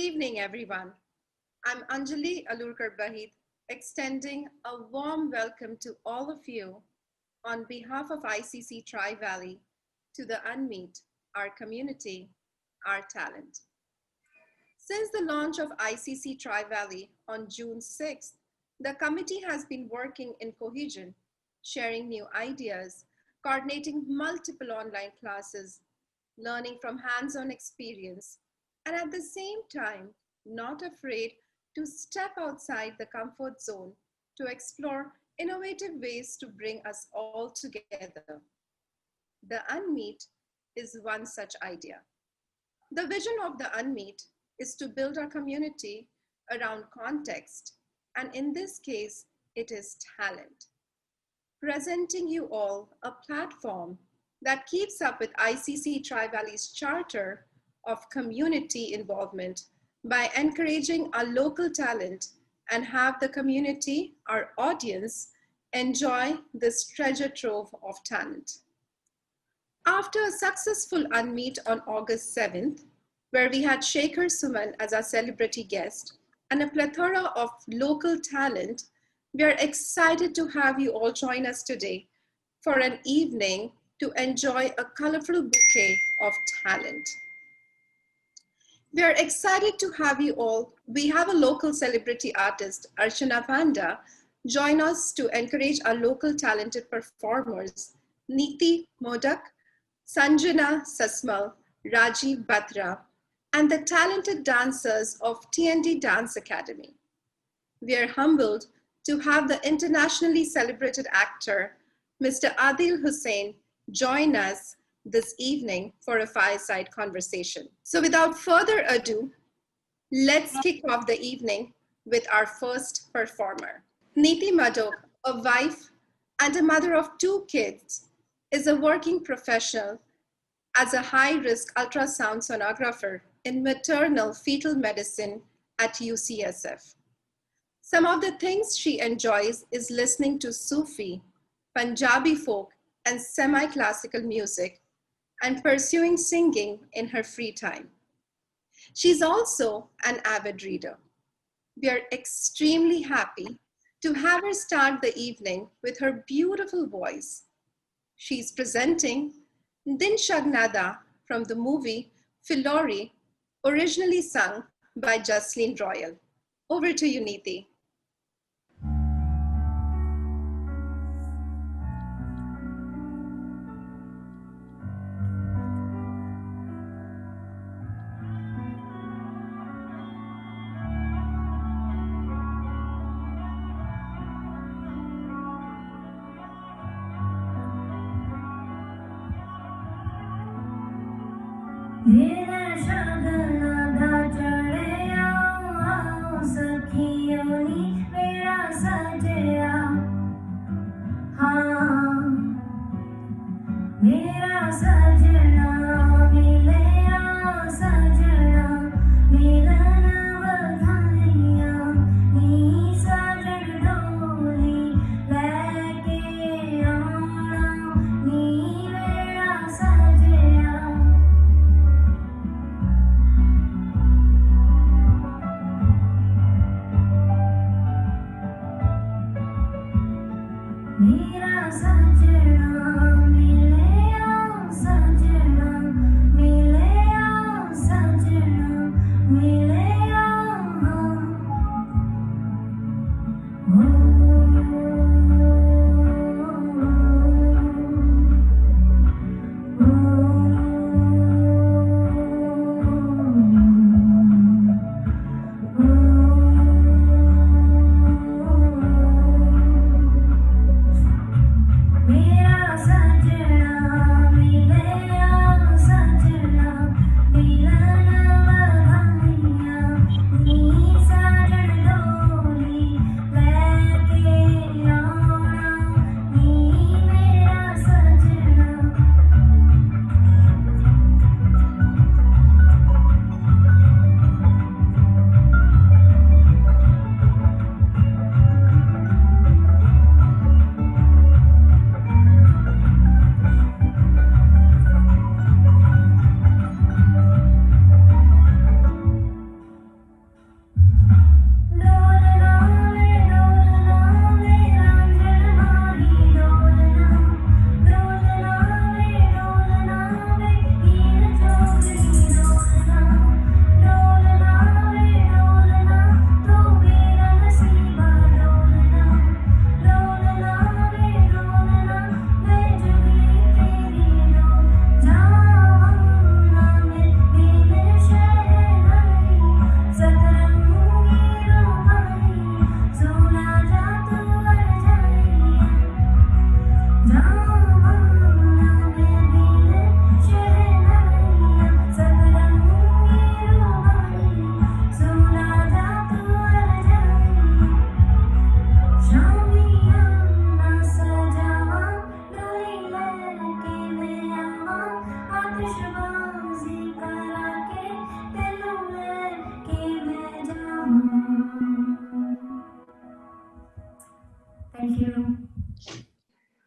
evening, everyone. I'm Anjali Bhaid, extending a warm welcome to all of you on behalf of ICC Tri Valley to the UnMeet, our community, our talent. Since the launch of ICC Tri Valley on June 6th, the committee has been working in cohesion, sharing new ideas, coordinating multiple online classes, learning from hands-on experience, and at the same time, not afraid to step outside the comfort zone to explore innovative ways to bring us all together. The UnMeet is one such idea. The vision of the UnMeet is to build our community around context, and in this case, it is talent. Presenting you all a platform that keeps up with ICC Tri Valley's charter of community involvement by encouraging our local talent and have the community, our audience, enjoy this treasure trove of talent. After a successful UnMeet on August 7th, where we had Shekhar Suman as our celebrity guest and a plethora of local talent, we are excited to have you all join us today for an evening to enjoy a colorful bouquet of talent. We are excited to have you all. We have a local celebrity artist, Archana Panda, join us to encourage our local talented performers, Neeti, Madhok, Sanjana, Sasmal, Rajeev, Batra, and the talented dancers of TND Dance Academy. We are humbled to have the internationally celebrated actor, Mr. Adil Hussain, join us this evening for a fireside conversation. So without further ado, let's kick off the evening with our first performer. Neeti Madhok, a wife and a mother of 2 kids, is a working professional as a high-risk ultrasound sonographer in maternal fetal medicine at UCSF. Some of the things she enjoys is listening to Sufi, Punjabi folk, and semi-classical music, and pursuing singing in her free time. She's also an avid reader. We are extremely happy to have her start the evening with her beautiful voice. She's presenting Din Shagnada from the movie Filori, originally sung by Jocelyn Royal. Over to you, Neeti.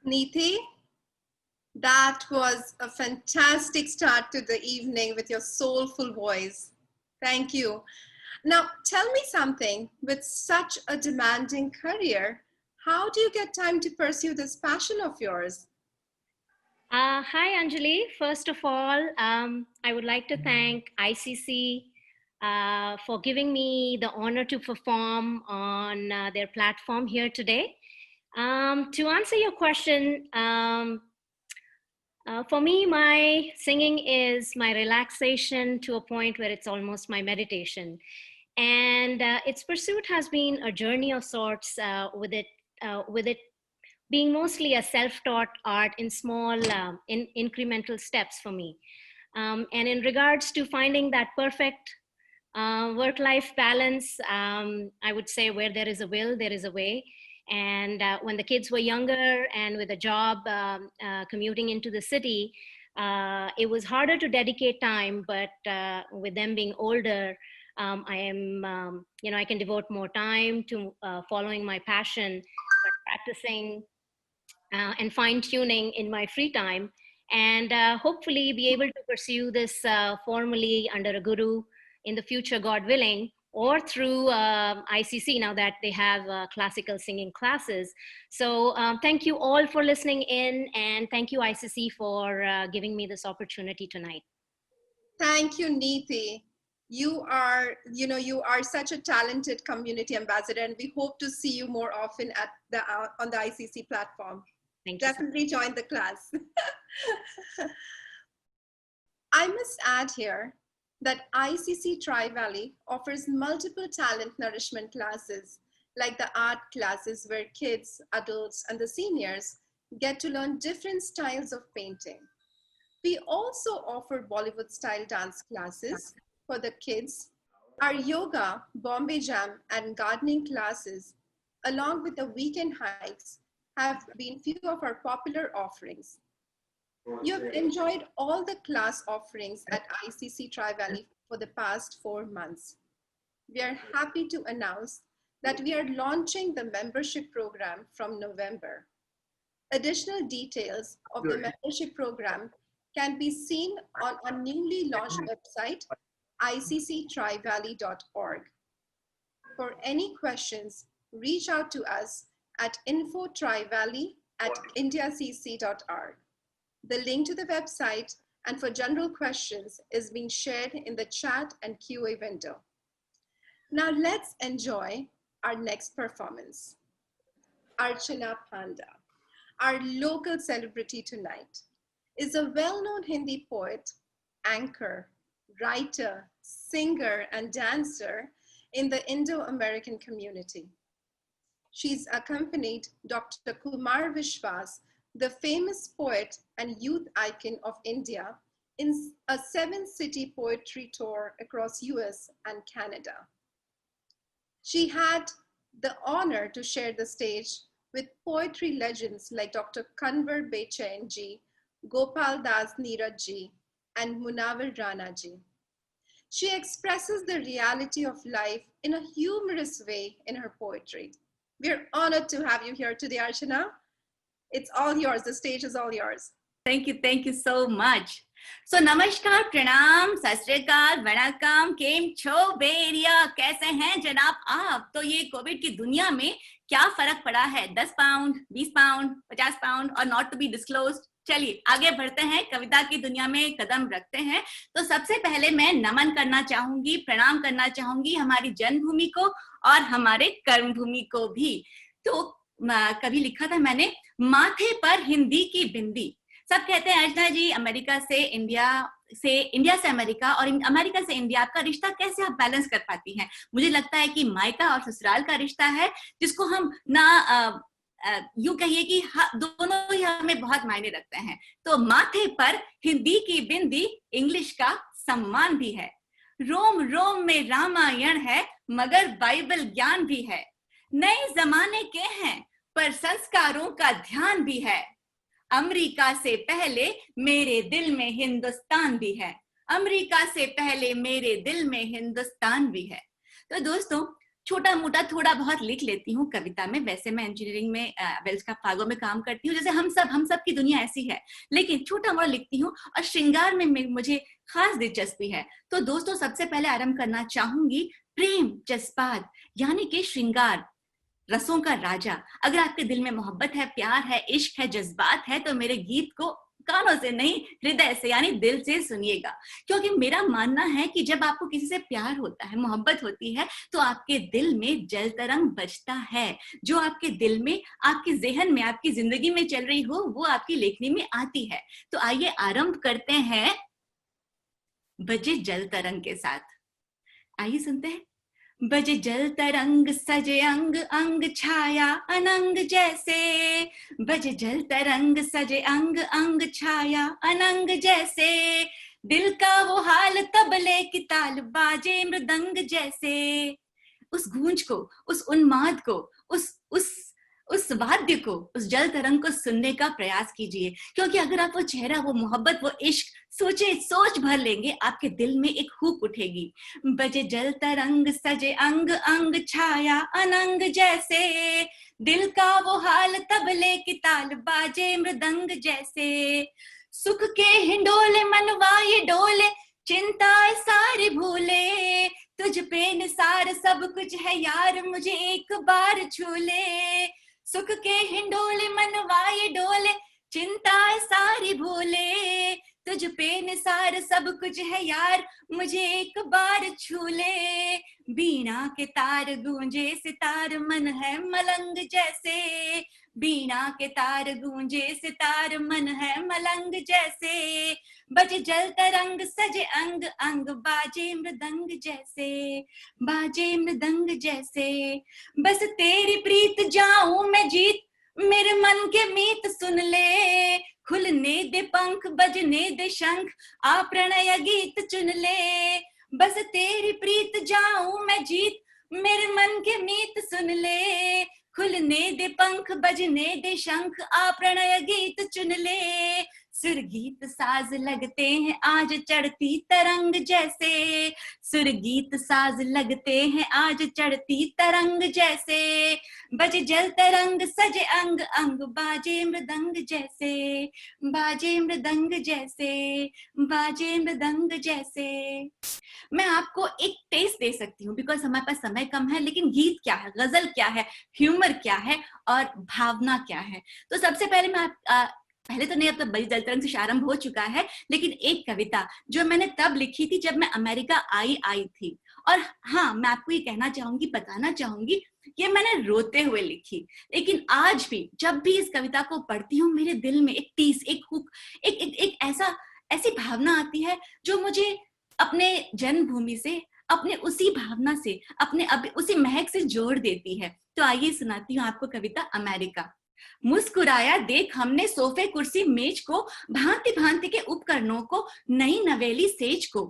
Neeti, that was a fantastic start to the evening with your soulful voice. Thank you. Now, tell me something. With such a demanding career, how do you get time to pursue this passion of yours? Hi, Anjali. First of all, I would like to thank ICC for giving me the honor to perform on their platform here today. To answer your question, for me, my singing is my relaxation to a point where it's almost my meditation. And its pursuit has been a journey of sorts, with it being mostly a self-taught art in small incremental steps for me. And in regards to finding that perfect work-life balance, I would say where there is a will, there is a way. And when the kids were younger and with a job commuting into the city, it was harder to dedicate time, but with them being older, I can devote more time to following my passion, practicing and fine tuning in my free time, and hopefully be able to pursue this formally under a guru in the future, God willing, or through ICC now that they have classical singing classes. So thank you all for listening in, and thank you ICC for giving me this opportunity tonight. Thank you, Neeti. You are such a talented community ambassador, and we hope to see you more often at on the ICC platform. Thank you. Definitely join the class. I must add here that ICC Tri Valley offers multiple talent nourishment classes, like the art classes where kids, adults, and the seniors get to learn different styles of painting. We also offer Bollywood style dance classes for the kids. Our yoga, Bombay Jam, and gardening classes, along with the weekend hikes, have been few of our popular offerings. You've enjoyed all the class offerings at ICC Tri Valley for the past 4 months. We are happy to announce that we are launching the membership program from November. Additional details of the membership program can be seen on our newly launched website, icctrivalley.org. For any questions, reach out to us at infotrivalley@indiacc.org. The link to the website and for general questions is being shared in the chat and QA window. Now let's enjoy our next performance. Archana Panda, our local celebrity tonight, is a well-known Hindi poet, anchor, writer, singer, and dancer in the Indo-American community. She's accompanied Dr. Kumar Vishwas, the famous poet and youth icon of India, in a 7-city poetry tour across US and Canada. She had the honor to share the stage with poetry legends like Dr. Kanwar Bechain ji, Gopal Das Neeraj ji, and Munawar Rana ji. She expresses the reality of life in a humorous way in her poetry. We're honored to have you here today, Archana. It's all yours. The stage is all yours. Thank you so much. So नमस्कार, प्रणाम, सत श्री अकाल, वणक्कम, केम छो बेरिया, कैसे हैं जनाब आप? तो ये कोविड की दुनिया में क्या फर्क पड़ा है? 10 पाउंड, 20 पाउंड, 50 पाउंड और नॉट टू बी डिस्क्लोज्ड. चलिए आगे बढ़ते हैं, कविता की दुनिया में कदम रखते हैं. तो सबसे पहले मैं नमन करना चाहूंगी, प्रणाम करना चाहूंगी हमारी जन्मभूमि को और हमारे कर्मभूमि को भी. तो कभी लिखा था मैंने, माथे पर हिंदी की बिंदी. सब कहते हैं अर्चना जी अमेरिका से इंडिया से अमेरिका और अमेरिका से इंडिया, आपका रिश्ता कैसे आप बैलेंस कर पाती हैं? मुझे लगता है कि मायका और ससुराल का रिश्ता है जिसको हम ना यूं कहिए कि दोनों ही हमें बहुत मायने रखते हैं. तो माथे पर हिंदी की बिंदी इंग्लिश का सम्मान भी है. रोम रोम में रामायण है मगर बाइबल ज्ञान भी है. नए जमाने के हैं पर संस्कारों का ध्यान भी है. अमेरिका से पहले मेरे दिल में हिंदुस्तान भी है. अमेरिका से पहले मेरे दिल में हिंदुस्तान भी है. तो दोस्तों, छोटा मोटा थोड़ा बहुत लिख लेती हूँ कविता में। वैसे मैं इंजीनियरिंग में वेल्स का फागो में काम करती हूँ, जैसे हम सब की दुनिया ऐसी है, लेकिन छोटा मोटा लिखती हूँ और श्रृंगार में मुझे खास दिलचस्पी है। तो दोस्तों सबसे पहले आरंभ करना चाहूंगी प्रेम जज्बात यानी कि श्रृंगार, रसों का राजा। अगर आपके दिल में मोहब्बत है, प्यार है, इश्क है, जज्बात है, तो मेरे गीत को कानों से नहीं हृदय से यानी दिल से सुनिएगा। क्योंकि मेरा मानना है कि जब आपको किसी से प्यार होता है, मोहब्बत होती है, तो आपके दिल में जल तरंग बजता है। जो आपके दिल में, आपके ज़हन में, आपकी जिंदगी में चल रही हो, वो आपकी लेखनी में आती है। तो आइए आरंभ करते हैं बजे जल तरंग के साथ। आइए सुनते हैं। बजे जल तरंग सजे अंग अंग छाया अनंग जैसे, बजे जल तरंग सजे अंग अंग छाया अनंग जैसे, दिल का वो हाल तबले की ताल बाजे मृदंग जैसे। उस गूंज को, उस उन्माद को, उस वाद्य को, उस जल तरंग को सुनने का प्रयास कीजिए। क्योंकि अगर आप वो चेहरा, वो मोहब्बत, वो इश्क सोच भर लेंगे, आपके दिल में एक हुक उठेगी। बजे जल तरंग सजे अंग अंग छाया अनंग जैसे, दिल का वो हाल तबले की ताल बाजे मृदंग जैसे। सुख के हिंडोले मनवा ये डोले, चिंताएं सारी भूले, तुझ पे निसार सब कुछ है यार, मुझे एक बार छू ले। सुख के हिंडोले मनवा ये डोले, चिंताएं सारी भूले, तुझ पे निसार सब कुछ है यार, मुझे एक बार छू ले। बीना के तार गूंजे सितार, मन है मलंग जैसे, बीना के तार गूंजे सितार, मन है मलंग जैसे। बजे जल तरंग सजे अंग अंग बाजे मृदंग जैसे, बाजे मृदंग जैसे। बस तेरी प्रीत जाऊं मैं जीत, मेरे मन के मीत सुन ले, खुलने दे पंख बजने दे शंख, आ प्रणय गीत चुन ले। बस तेरी प्रीत जाऊं मैं जीत, मेरे मन के मीत सुन ले, खुलने दे पंख बजने दे शंख, आ प्रणय गीत चुन ले। सुर गीत साज लगते हैं आज चढ़ती तरंग जैसे, सुर गीत साज लगते हैं आज चढ़ती तरंग जैसे। बजे जल तरंग सजे अंग अंग बाजे मृदंग जैसे, बाजे मृदंग जैसे, बाजे मृदंग जैसे। मैं आपको एक टेस्ट दे सकती हूँ, बिकॉज हमारे पास समय कम है, लेकिन गीत क्या है, गजल क्या है, ह्यूमर क्या है और भावना क्या है। तो सबसे पहले मैं पहले तो नहीं, अब तो बजे जल तरंग से आरंभ हो चुका है, लेकिन एक कविता जो मैंने तब लिखी थी जब मैं अमेरिका आई थी। और हाँ, मैं आपको ये कहना चाहूंगी, बताना चाहूंगी, ये मैंने रोते हुए लिखी, लेकिन आज भी जब भी इस कविता को पढ़ती हूँ, मेरे दिल में एक टीस, एक हुक, एक ऐसी भावना आती है जो मुझे अपने जन्मभूमि से, अपने उसी भावना से, अपने उसी महक से जोड़ देती है। तो आइए सुनाती हूँ आपको कविता अमेरिका। मुस्कुराया देख हमने सोफे कुर्सी मेज को, भांति भांति के उपकरणों को, नई नवेली सेज को।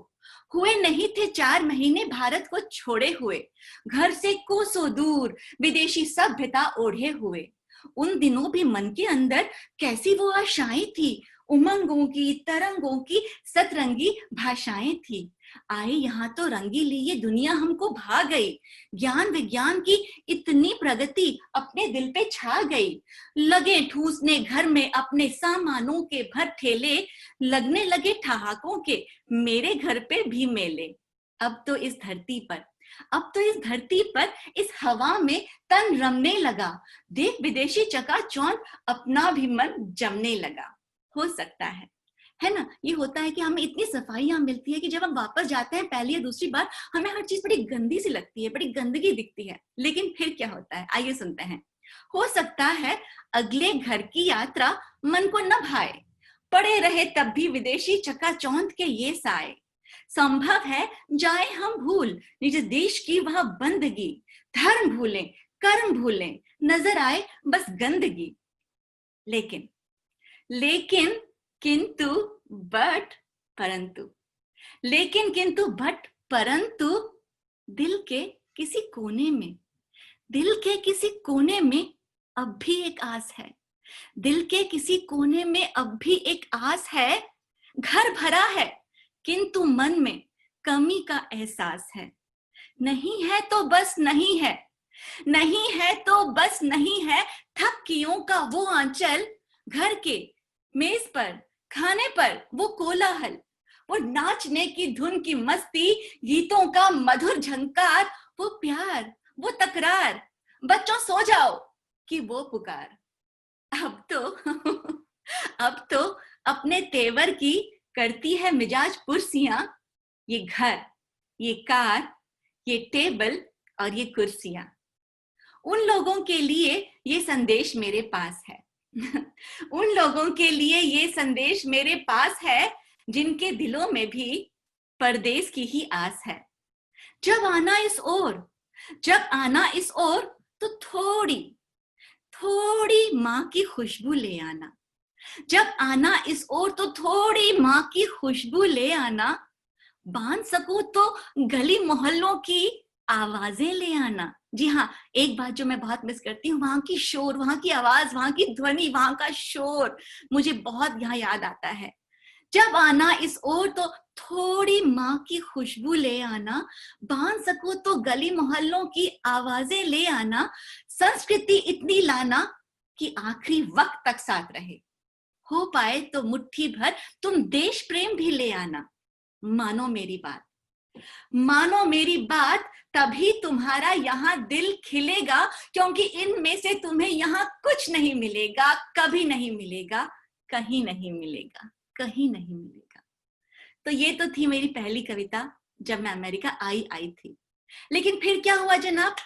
हुए नहीं थे 4 महीने भारत को छोड़े हुए, घर से कोसों दूर विदेशी सभ्यता ओढ़े हुए। उन दिनों भी मन के अंदर कैसी वो आशाएं थी, उमंगों की, तरंगों की सतरंगी भाषाएं थी। आए यहाँ तो रंगीली ये दुनिया हमको भा गई, ज्ञान विज्ञान की इतनी प्रगति अपने दिल पे छा गई। लगे ठूसने घर में अपने सामानों के भर ठेले, लगने लगे ठहाकों के मेरे घर पे भी मेले। अब तो इस धरती पर, इस हवा में तन रमने लगा, देख विदेशी चकाचौंध अपना भी मन जमने लगा। हो सकता है ना, ये होता है कि हमें इतनी सफाइयां मिलती है कि जब हम वापस जाते हैं पहली या दूसरी बार, हमें हर चीज बड़ी गंदी सी लगती है, बड़ी गंदगी दिखती है। लेकिन फिर क्या होता है, आइए सुनते हैं। हो सकता है अगले घर की यात्रा मन को न भाए, पड़े रहे तब भी विदेशी चकाचौंध के ये साए। संभव है जाए हम भूल निज देश की वह बंदगी, धर्म भूलें, कर्म भूलें, नजर आए बस गंदगी। लेकिन किंतु बट परंतु, लेकिन किंतु बट परंतु, दिल के किसी कोने में अब भी एक आस है, दिल के किसी कोने में अब भी एक आस है। घर भरा है किंतु मन में कमी का एहसास है, नहीं है तो बस नहीं है, नहीं है तो बस नहीं है, थपकियों का वो आंचल, घर के मेज पर खाने पर वो कोलाहल, वो नाचने की धुन की मस्ती, गीतों का मधुर झंकार, वो प्यार, वो तकरार, बच्चों सो जाओ कि वो पुकार। अब तो अपने तेवर की करती है मिजाज पुरसियां, ये घर, ये कार, ये टेबल और ये कुर्सियां। उन लोगों के लिए ये संदेश मेरे पास है उन लोगों के लिए ये संदेश मेरे पास है, जिनके दिलों में भी परदेश की ही आस है। जब आना इस ओर तो थोड़ी थोड़ी माँ की खुशबू ले आना। जब आना इस ओर तो थोड़ी माँ की खुशबू ले आना। बांध सकूं तो गली मोहल्लों की आवाजें ले आना। जी हाँ, एक बात जो मैं बहुत मिस करती हूँ, वहां की शोर, वहां की आवाज, वहां की ध्वनि, वहां का शोर मुझे बहुत यहाँ याद आता है। जब आना इस ओर तो थोड़ी माँ की खुशबू ले आना। बांध सकूं तो गली मोहल्लों की आवाजें ले आना। संस्कृति इतनी लाना कि आखिरी वक्त तक साथ रहे। हो पाए तो मुट्ठी भर तुम देश प्रेम भी ले आना। मानो मेरी बात, तभी तुम्हारा यहाँ दिल खिलेगा, क्योंकि इनमें से तुम्हें यहाँ कुछ नहीं मिलेगा, कभी नहीं मिलेगा, कहीं नहीं मिलेगा, कहीं नहीं मिलेगा। तो ये तो थी मेरी पहली कविता जब मैं अमेरिका आई थी। लेकिन फिर क्या हुआ जनाब,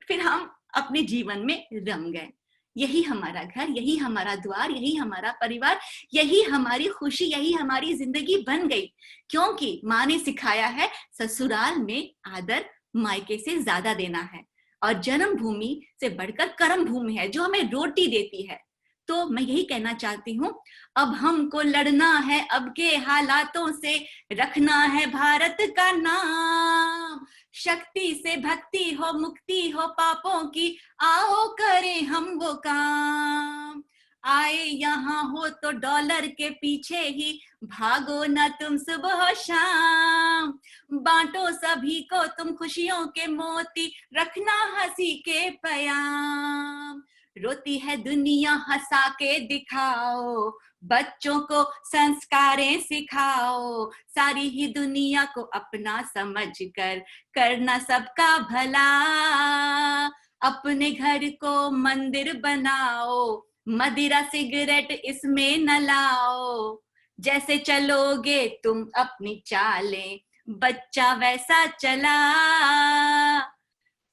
फिर हम अपने जीवन में रम गए। यही हमारा घर, यही हमारा द्वार, यही हमारा परिवार, यही हमारी खुशी, यही हमारी जिंदगी बन गई। क्योंकि माँ ने सिखाया है ससुराल में आदर मायके से ज्यादा देना है, और जन्मभूमि से बढ़कर कर्म भूमि है जो हमें रोटी देती है। तो मैं यही कहना चाहती हूँ, अब हमको लड़ना है अब के हालातों से, रखना है भारत का नाम। शक्ति से भक्ति हो, मुक्ति हो पापों की, आओ करें हम वो काम। आए यहाँ हो तो डॉलर के पीछे ही, भागो ना तुम सुबह शाम। बांटो सभी को तुम खुशियों के मोती, रखना हंसी के पयाम। रोती है दुनिया, हंसा के दिखाओ, बच्चों को संस्कारें सिखाओ। सारी ही दुनिया को अपना समझकर करना सबका भला। अपने घर को मंदिर बनाओ, मदिरा सिगरेट इसमें न लाओ। जैसे चलोगे तुम अपनी चालें, बच्चा वैसा चला।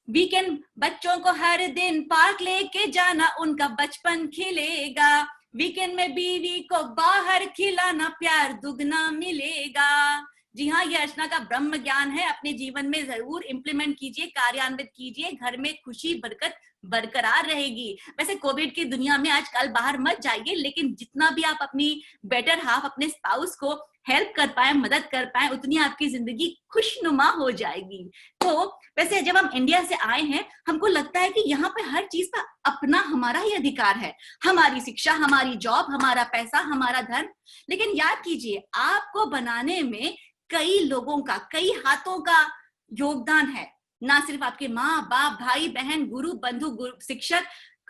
वीकेंड बच्चों को हर दिन पार्क लेके जाना, उनका बचपन खिलेगा। वीकेंड में बीवी को बाहर खिलाना, प्यार दुगना मिलेगा। जी हाँ, ये अर्चना का ब्रह्म ज्ञान है, अपने जीवन में जरूर इंप्लीमेंट कीजिए, कार्यान्वित कीजिए, घर में खुशी बरकत बरकरार रहेगी। वैसे कोविड की दुनिया में आजकल बाहर मत जाइए, लेकिन जितना भी आप अपनी बेटर हाफ, अपने स्पाउस को हेल्प कर पाए, मदद कर पाए, उतनी आपकी जिंदगी खुशनुमा हो जाएगी। तो वैसे जब हम इंडिया से आए हैं, हमको लगता है कि यहाँ पे हर चीज का अपना हमारा ही अधिकार है, हमारी शिक्षा, हमारी जॉब, हमारा पैसा, हमारा धन। लेकिन याद कीजिए, आपको बनाने में कई लोगों का, कई हाथों का योगदान है। ना सिर्फ आपके माँ बाप, भाई बहन, गुरु, बंधु, शिक्षक,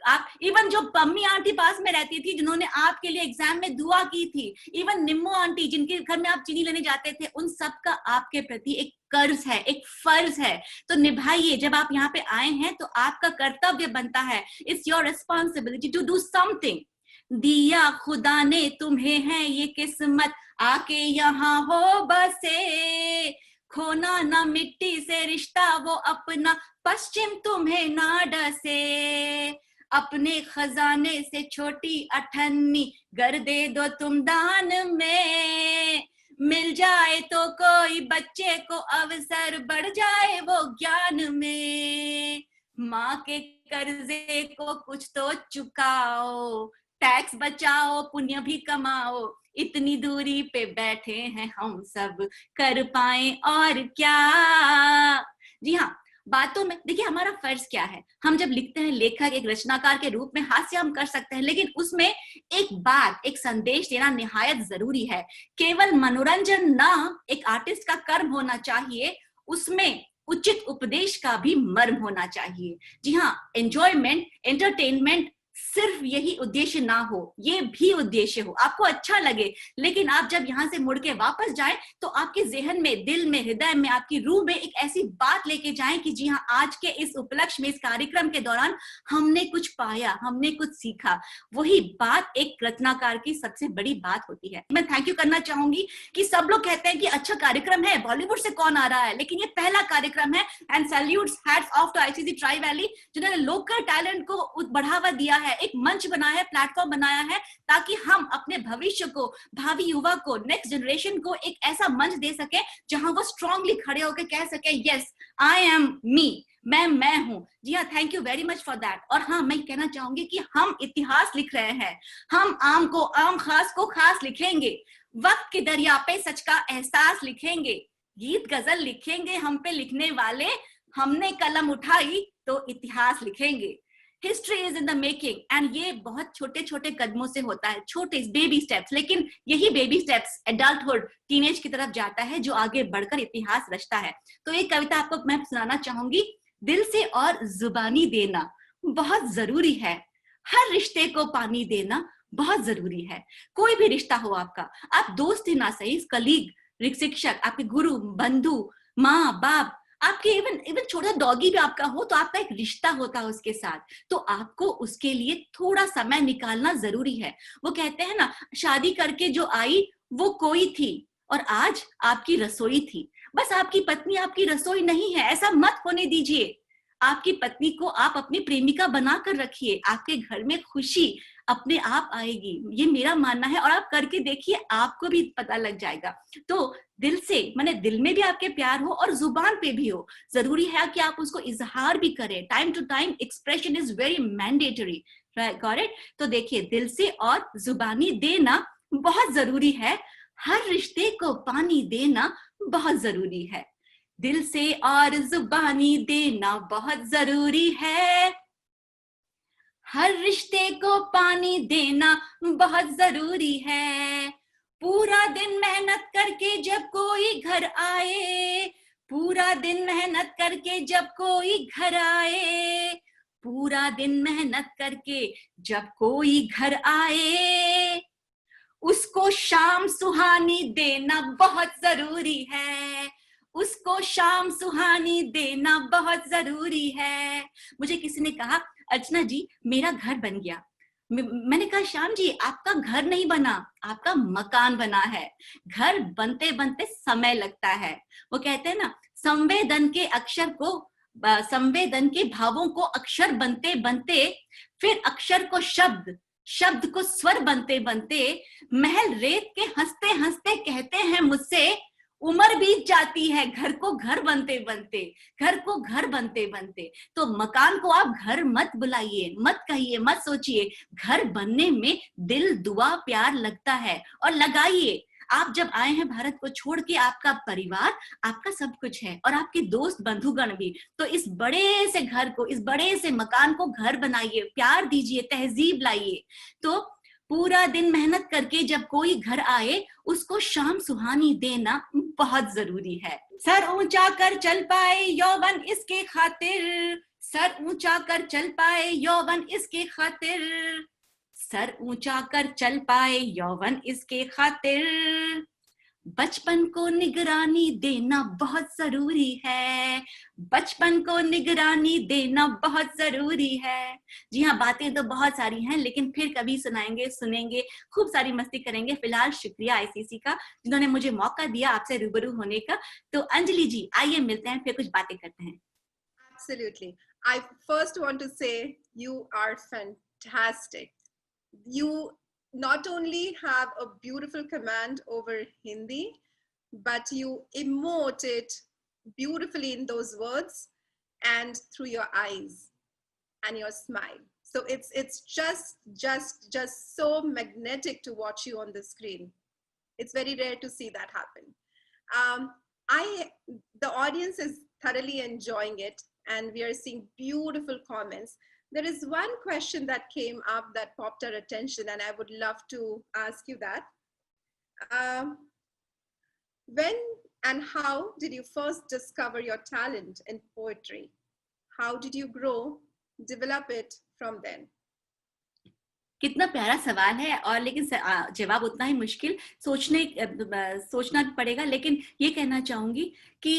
आप इवन जो पम्मी आंटी पास में रहती थी, जिन्होंने आपके लिए एग्जाम में दुआ की थी, इवन निम्मो आंटी जिनके घर में आप चीनी लेने जाते थे, उन सबका आपके प्रति एक कर्ज है, एक फर्ज है। तो निभाइए। जब आप यहाँ पे आए हैं तो आपका कर्तव्य बनता है, it's your responsibility to do something. दिया खुदा ने तुम्हें है ये किस्मत, आके यहाँ हो बसे। खोना ना मिट्टी से रिश्ता वो अपना, पश्चिम तुम्हें ना डसे। अपने खजाने से छोटी अठन्नी, घर दे दो तुम दान में। मिल जाए तो कोई बच्चे को अवसर, बढ़ जाए वो ज्ञान में। माँ के कर्जे को कुछ तो चुकाओ, टैक्स बचाओ, पुण्य भी कमाओ। इतनी दूरी पे बैठे हैं हम सब, कर पाए और क्या। जी हाँ, बातों में देखिए हमारा फर्ज क्या है। हम जब लिखते हैं, लेखक एक रचनाकार के रूप में हास्य हम कर सकते हैं, लेकिन उसमें एक बात, एक संदेश देना निहायत जरूरी है। केवल मनोरंजन ना एक आर्टिस्ट का कर्म होना चाहिए, उसमें उचित उपदेश का भी मर्म होना चाहिए। जी हाँ, एंजॉयमेंट, एंटरटेनमेंट सिर्फ यही उद्देश्य ना हो, ये भी उद्देश्य हो, आपको अच्छा लगे, लेकिन आप जब यहाँ से मुड़ के वापस जाएं तो आपके जहन में, दिल में, हृदय में, आपकी रूह में एक ऐसी बात लेके जाएं कि जी हाँ, आज के इस उपलक्ष्य में, इस कार्यक्रम के दौरान हमने कुछ पाया, हमने कुछ सीखा। वही बात एक रचनाकार की सबसे बड़ी बात होती है। मैं थैंक यू करना चाहूंगी कि सब लोग कहते हैं कि अच्छा कार्यक्रम है, बॉलीवुड से कौन आ रहा है, लेकिन ये पहला कार्यक्रम है। And salutes, hats off to ICC Tri Valley, जिन्होंने लोकल टैलेंट को बढ़ावा दिया है, एक मंच बनाया है, प्लेटफॉर्म बनाया है, ताकि हम अपने भविष्य को, भावी युवा को, नेक्स्ट जनरेशन को एक ऐसा मंच दे सके जहां वो स्ट्रांगली खड़े होकर कह सके, यस आई एम मी, मैं हूं। जी हाँ, thank you very much for that. और हाँ, मैं कहना चाहूंगी कि हम इतिहास लिख रहे हैं, हम आम को आम, खास को खास लिखेंगे, वक्त के दरिया पे सच का एहसास लिखेंगे, गीत गजल लिखेंगे हम पे लिखने वाले, हमने कलम उठाई तो इतिहास लिखेंगे। History is in the making, and ये बहुत छोटे छोटे कदमों से होता है, छोटे बेबी स्टेप्स, लेकिन यही बेबी स्टेप्स एडल्टहुड, टीनेज की तरफ जाता है, जो आगे बढ़कर इतिहास रचता है। तो एक कविता आपको मैं सुनाना चाहूंगी। दिल से और जुबानी देना बहुत जरूरी है, हर रिश्ते को पानी देना बहुत जरूरी है। कोई भी रिश्ता हो आपका, आप दोस्त ही ना सही, कलीग, शिक्षक, आपके गुरु, बंधु, माँ बाप, आपके इवन छोटा डॉगी भी आपका हो, तो आपका एक रिश्ता होता है उसके साथ, तो आपको उसके लिए थोड़ा समय निकालना जरूरी है। वो कहते हैं ना, शादी करके जो आई वो कोई थी और आज आपकी रसोई थी। बस आपकी पत्नी आपकी रसोई नहीं है, ऐसा मत होने दीजिए। आपकी पत्नी को आप अपनी प्रेमिका बनाकर रखिए, आपके घर में खुशी अपने आप आएगी, ये मेरा मानना है। और आप करके देखिए, आपको भी पता लग जाएगा। तो दिल से, माने दिल में भी आपके प्यार हो और जुबान पे भी हो, जरूरी है कि आप उसको इजहार भी करें। Time to time expression is very mandatory, got it? तो देखिए, दिल से और जुबानी देना बहुत जरूरी है, हर रिश्ते को पानी देना बहुत जरूरी है। दिल से और जुबानी देना बहुत जरूरी है, हर रिश्ते को पानी देना बहुत जरूरी है। पूरा दिन मेहनत करके जब कोई घर आए, पूरा दिन मेहनत करके जब कोई घर आए, पूरा दिन मेहनत करके जब कोई घर आए, उसको शाम सुहानी देना बहुत जरूरी है, उसको शाम सुहानी देना बहुत जरूरी है। मुझे किसी ने कहा, अर्चना जी मेरा घर बन गया। मैंने कहा, श्याम जी आपका घर नहीं बना, आपका मकान बना है। घर बनते बनते समय लगता है। वो कहते हैं ना, संवेदन के अक्षर को, संवेदन के भावों को अक्षर बनते बनते, फिर अक्षर को शब्द, शब्द को स्वर बनते बनते, महल रेत के हंसते हंसते कहते हैं मुझसे, उम्र बीत जाती है घर को घर बनते बनते, घर को घर बनते बनते। तो मकान को आप घर मत बुलाइए, मत कहिए, मत सोचिए, घर बनने में दिल, दुआ, प्यार लगता है, और लगाइए। आप जब आए हैं भारत को छोड़ के, आपका परिवार आपका सब कुछ है, और आपके दोस्त बंधुगण भी। तो इस बड़े से घर को, इस बड़े से मकान को घर बनाइए, प्यार दीजिए, तहजीब लाइए। तो पूरा दिन मेहनत करके जब कोई घर आए, उसको शाम सुहानी देना बहुत जरूरी है। सर ऊंचा कर चल पाए यौवन इसके खातिर, सर ऊंचा कर चल पाए यौवन इसके खातिर, सर ऊंचा कर चल पाए यौवन इसके खातिर, बचपन को निगरानी देना बहुत जरूरी है, बचपन को निगरानी देना बहुत जरूरी है। जी हाँ, बातें तो बहुत सारी हैं, लेकिन फिर कभी सुनाएंगे, सुनेंगे, खूब सारी मस्ती करेंगे। फिलहाल शुक्रिया आईसीसी का, जिन्होंने मुझे मौका दिया आपसे रूबरू होने का। तो अंजलि जी आइए मिलते हैं, फिर कुछ बातें करते हैं। Absolutely. I first want to say you are fantastic. You not only have a beautiful command over Hindi, but you emote it beautifully in those words and through your eyes and your smile. So it's just so magnetic to watch you on the screen. It's very rare to see that happen. The audience is thoroughly enjoying it, and we are seeing beautiful comments. There is one question that came up that popped our attention, and I would love to ask you that. When And how did you first discover your talent in poetry? How did you grow, develop it from then? कितना प्यारा सवाल है, और लेकिन जवाब उतना ही मुश्किल, सोचना पड़ेगा। लेकिन ये कहना चाहूंगी कि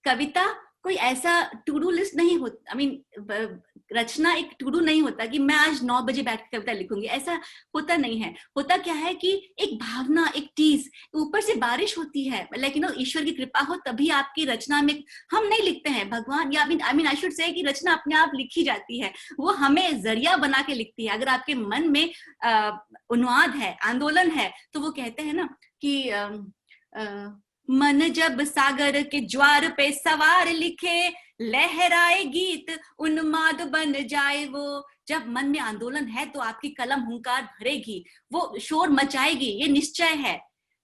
कविता कोई ऐसा टू डू लिस्ट नहीं होता, आई मीन रचना एक टू डू नहीं होता कि मैं आज 9 बजे बैठ कर कविता लिखूंगी, ऐसा होता नहीं है। होता क्या है कि एक भावना, एक चीज, ऊपर से बारिश होती है, लेकिन ईश्वर की कृपा हो तभी आपकी रचना में, हम नहीं लिखते हैं, भगवान, या I mean I should say कि रचना अपने आप लिखी जाती है, वो हमें जरिया बना के लिखती है। अगर आपके मन में उन्माद है, आंदोलन है, तो वो कहते हैं ना कि मन जब सागर के ज्वार पे सवार लिखे, लहराए गीत उन्माद बन जाए वो। जब मन में आंदोलन है तो आपकी कलम हुंकार भरेगी, वो शोर मचाएगी, ये निश्चय है।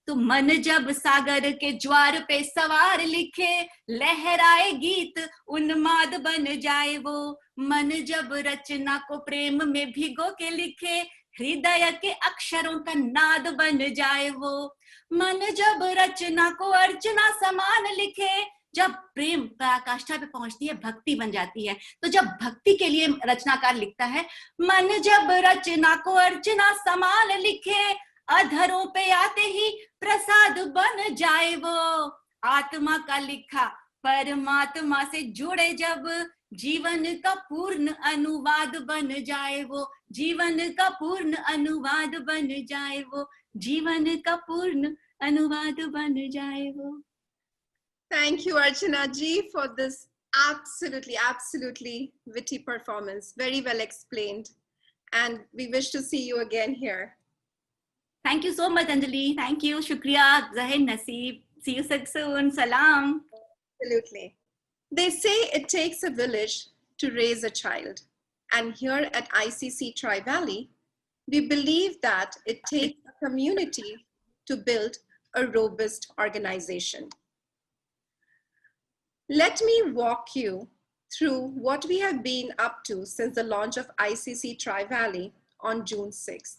तो मन जब सागर के ज्वार पे सवार लिखे, लहराए गीत उन्माद बन जाए वो। मन जब रचना को प्रेम में भिगो के लिखे, हृदय के अक्षरों का नाद बन जाए वो। मन जब रचना को अर्चना समान लिखे, जब प्रेम पराकाष्ठा पे पहुंचती है, भक्ति बन जाती है। तो जब भक्ति के लिए रचनाकार लिखता है, मन जब रचना को अर्चना समान लिखे, अधरों पे आते ही प्रसाद बन जाए वो। आत्मा का लिखा परमात्मा से जुड़े जब, जीवन का पूर्ण अनुवाद बन जाए वो। जीवन का पूर्ण अनुवाद बन जाए वो। जीवन का पूर्ण अनुवाद बन जाए वो। Thank you, Archana ji, for this absolutely witty performance. Very well explained. And we wish to see you again here. Thank you so much, Anjali. Thank you. Shukriya. Zahin Naseeb. See you soon. Salam. Absolutely. They say it takes a village to raise a child. And here at ICC Tri Valley, we believe that it takes a community to build a robust organization. Let me walk you through what we have been up to since the launch of ICC Tri Valley on June 6th.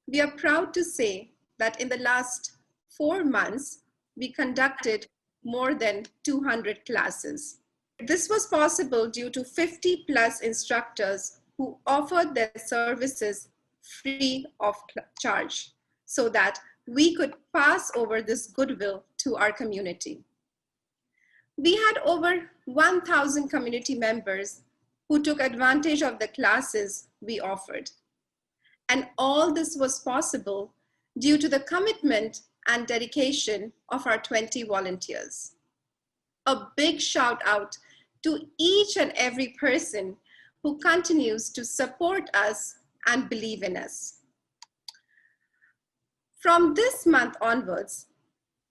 We are proud to say that in the last 4 months, we conducted more than 200 classes. This was possible due to 50 plus instructors who offered their services free of charge so that we could pass over this goodwill to our community. We had over 1,000 community members who took advantage of the classes we offered. And all this was possible due to the commitment and dedication of our 20 volunteers. A big shout out to each and every person who continues to support us and believe in us. From this month onwards,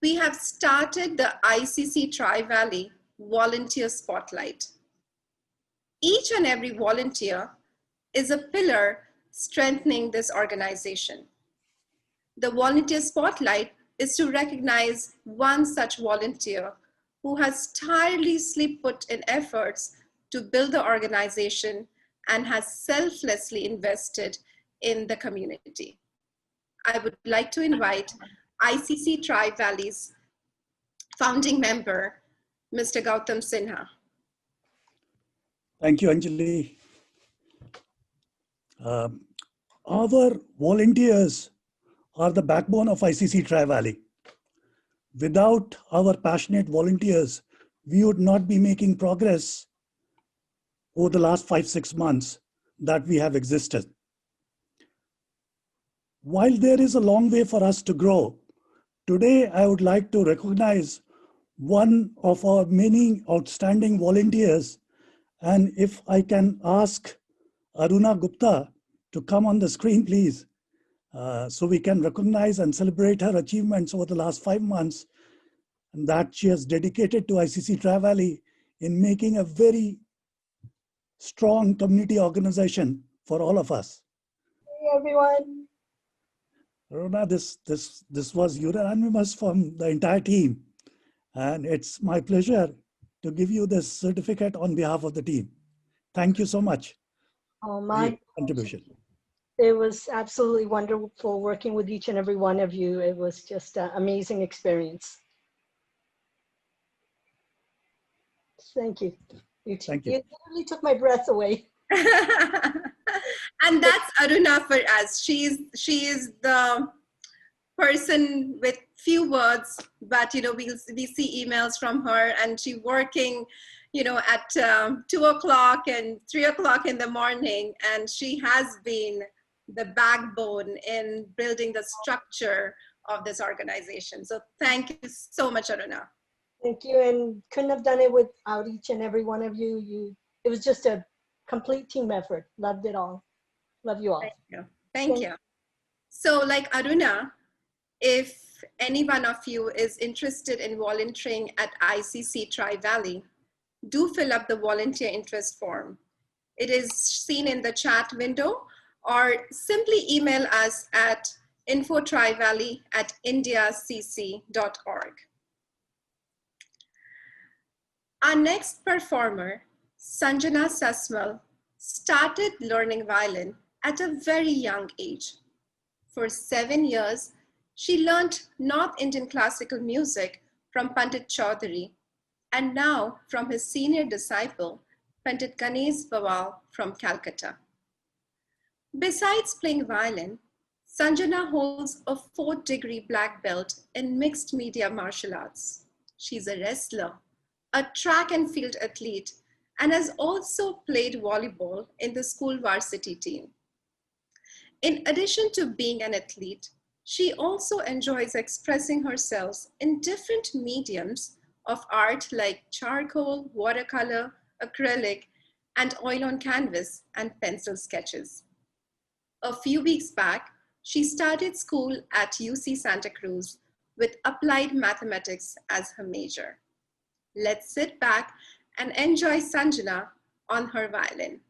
we have started the ICC Tri Valley Volunteer Spotlight. Each and every volunteer is a pillar strengthening this organization. The Volunteer Spotlight is to recognize one such volunteer who has tirelessly put in efforts to build the organization and has selflessly invested in the community. I would like to invite ICC Tri Valley's founding member, Mr. Gautam Sinha. Thank you, Anjali. Our volunteers are the backbone of ICC Tri Valley. Without our passionate volunteers, we would not be making progress over the last 5-6 months that we have existed. While there is a long way for us to grow, today I would like to recognize one of our many outstanding volunteers. And if I can ask Aruna Gupta to come on the screen, please, so we can recognize and celebrate her achievements over the last 5 months, and that she has dedicated to ICC Tri Valley in making a very strong community organization for all of us. Hey everyone. Aruna, this was unanimous from the entire team, and it's my pleasure to give you this certificate on behalf of the team. Thank you so much Oh, for my your contribution. It was absolutely wonderful working with each and every one of you. It was just an amazing experience. Thank you. You Thank you. literally took my breath away. And that's Aruna for us. She is the person with few words, but we see emails from her, and she working at 2 o'clock and 3 o'clock in the morning, and she has been the backbone in building the structure of this organization. So thank you so much, Aruna. Thank you, and couldn't have done it without each and every one of you. It was just a complete team effort. Loved it all. Love you all. Thank you. Thank you. So like Aruna, if any one of you is interested in volunteering at ICC Tri Valley, do fill up the volunteer interest form. It is seen in the chat window, or simply email us at infotrivalley@indiacc.org. Our next performer, Sanjana Sasmal, started learning violin at a very young age. For 7 years, she learned North Indian classical music from Pandit Chaudhary, and now from his senior disciple, Pandit Ganesh Bawal from Calcutta. Besides playing violin, Sanjana holds a 4th degree black belt in mixed media martial arts. She's a wrestler, a track and field athlete, and has also played volleyball in the school varsity team. In addition to being an athlete, she also enjoys expressing herself in different mediums of art like charcoal, watercolor, acrylic, and oil on canvas and pencil sketches. A few weeks back, she started school at UC Santa Cruz with applied mathematics as her major. Let's sit back and enjoy Sanjana on her violin.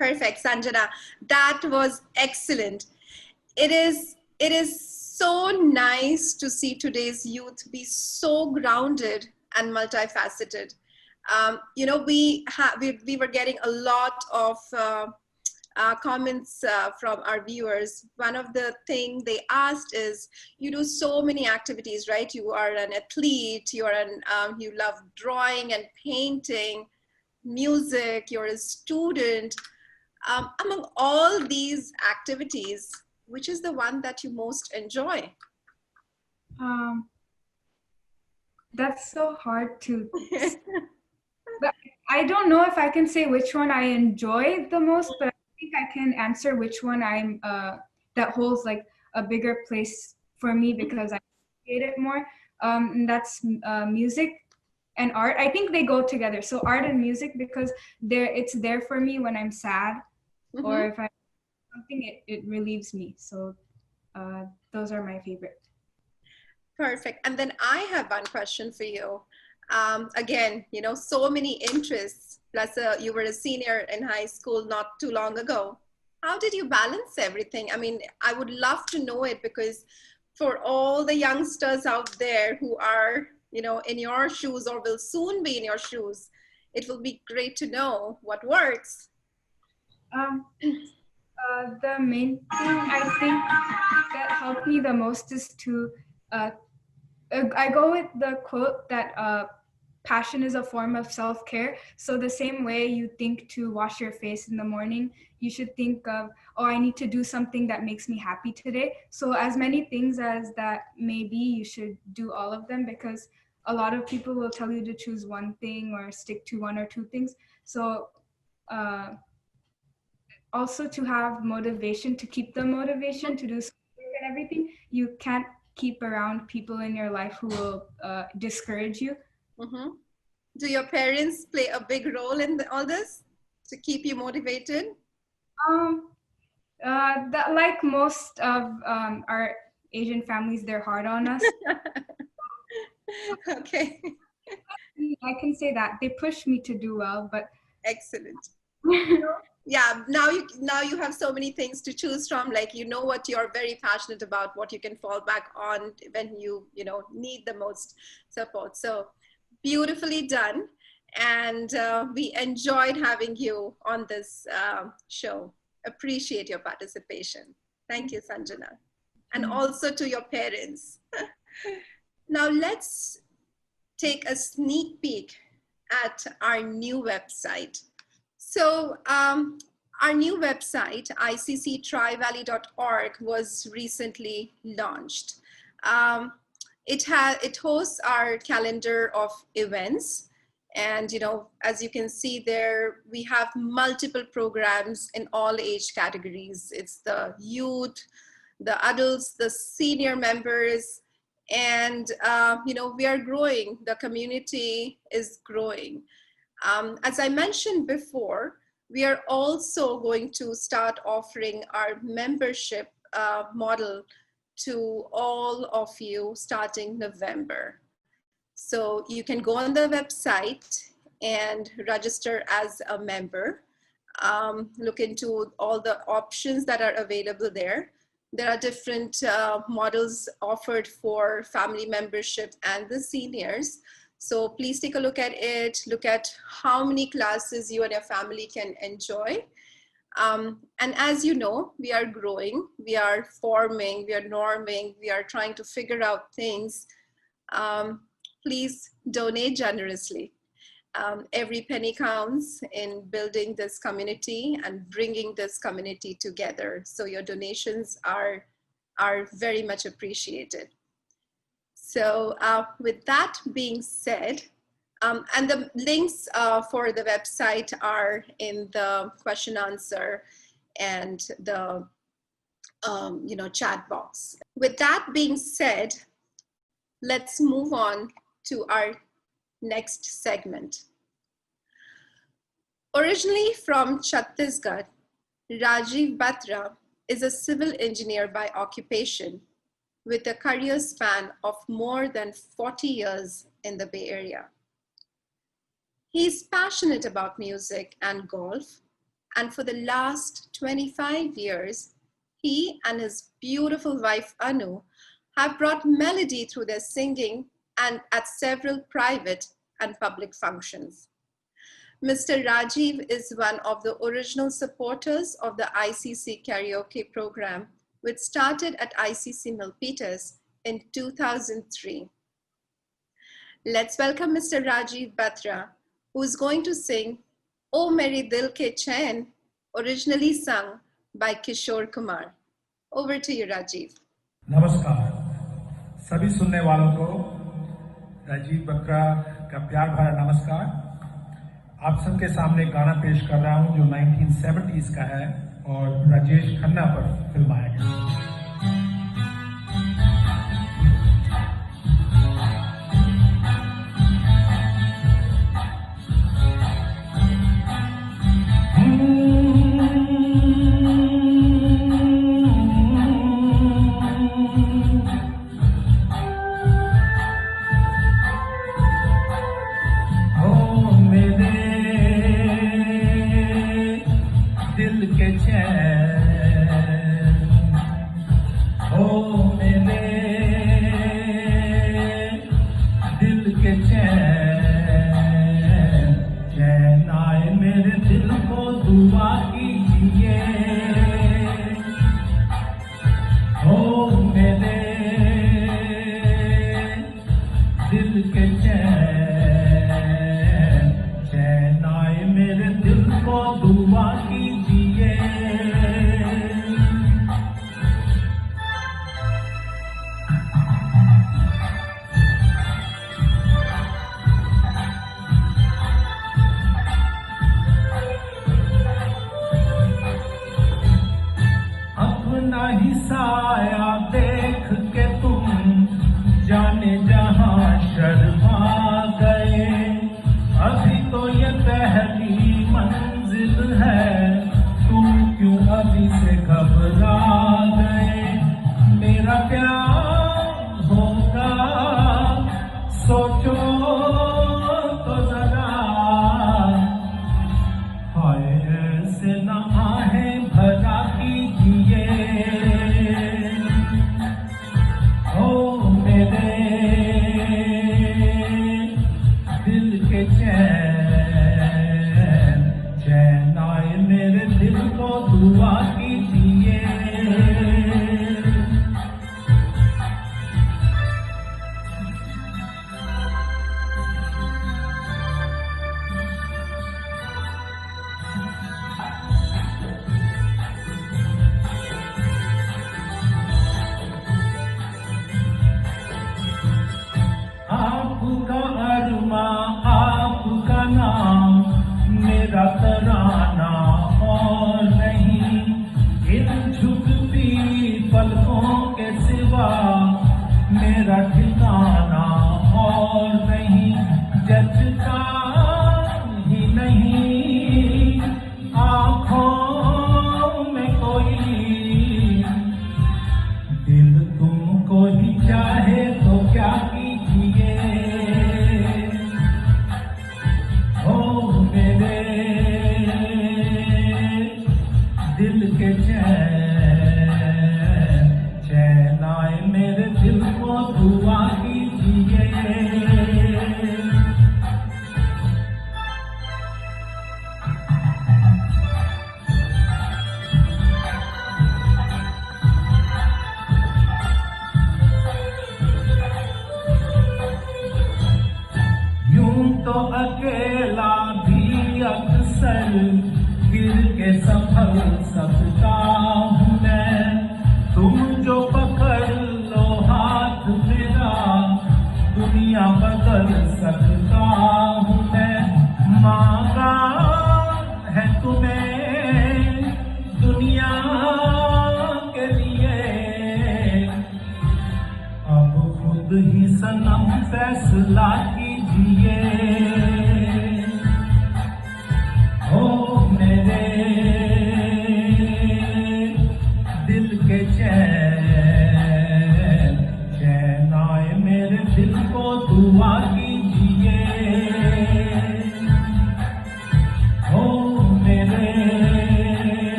Perfect, Sanjana. That was excellent. It is so nice to see today's youth be so grounded and multifaceted. We were getting a lot of comments from our viewers. One of the things they asked is, you do so many activities, right? You are an athlete, you love drawing and painting, music, you're a student. Among all these activities, which is the one that you most enjoy? That's so hard to but I don't know if I can say which one I enjoy the most, but I think I can answer which one I'm that holds like a bigger place for me because I appreciate it more. And that's music and art. I think they go together. So art and music, because it's there for me when I'm sad, or if I something, it relieves me. So those are my favorite. Perfect. And then I have one question for you. Again, so many interests, plus you were a senior in high school not too long ago. How did you balance everything? I mean, I would love to know it, because for all the youngsters out there who are, in your shoes or will soon be in your shoes, it will be great to know what works. The main thing I think that helped me the most is to, I go with the quote that passion is a form of self-care. So the same way you think to wash your face in the morning, you should think of, oh, I need to do something that makes me happy today. So as many things as that may be, you should do all of them, because a lot of people will tell you to choose one thing or stick to one or two things. So also to have motivation, to keep the motivation to do something and everything. You can't keep around people in your life who will discourage you. Do your parents play a big role in all this to keep you motivated? That, like most of our Asian families, they're hard on us. Okay. I can say that they push me to do well, but excellent. Yeah, now you have so many things to choose from, like what you're very passionate about, what you can fall back on when you need the most support. So beautifully done, and we enjoyed having you on this show. Appreciate your participation. Thank you, Sanjana, and also to your parents. Now let's take a sneak peek at our new website. So our new website, icctrivalley.org, was recently launched. It hosts our calendar of events. And, as you can see there, we have multiple programs in all age categories. It's the youth, the adults, the senior members, and, we are growing. The community is growing. As I mentioned before, we are also going to start offering our membership model to all of you starting November. So you can go on the website and register as a member. Look into all the options that are available there. There are different models offered for family membership and the seniors. So please take a look at it, look at how many classes you and your family can enjoy. And as you know, we are growing, we are forming, we are norming, we are trying to figure out things. Please donate generously. Every penny counts in building this community and bringing this community together. So your donations are very much appreciated. So with that being said, and the links for the website are in the question answer and the chat box. With that being said, let's move on to our next segment. Originally from Chhattisgarh, Rajeev Batra is a civil engineer by occupation, with a career span of more than 40 years in the Bay Area. He is passionate about music and golf, And for the last 25 years, he and his beautiful wife Anu have brought melody through their singing and at several private and public functions. Mr. Rajeev is one of the original supporters of the ICC karaoke program, which started at ICC Milpitas in 2003. Let's welcome Mr. Rajeev Batra, who is going to sing O Mere Dil Ke Chain, originally sung by Kishore Kumar. Over to you, Rajeev. नमस्कार सभी सुनने वालों को राजीव बत्रा का प्यार भरा नमस्कार। आप सबके सामने गाना पेश कर रहा हूं जो 1970s का है और राजेश खन्ना पर फिल्माया गया। ओ मेरे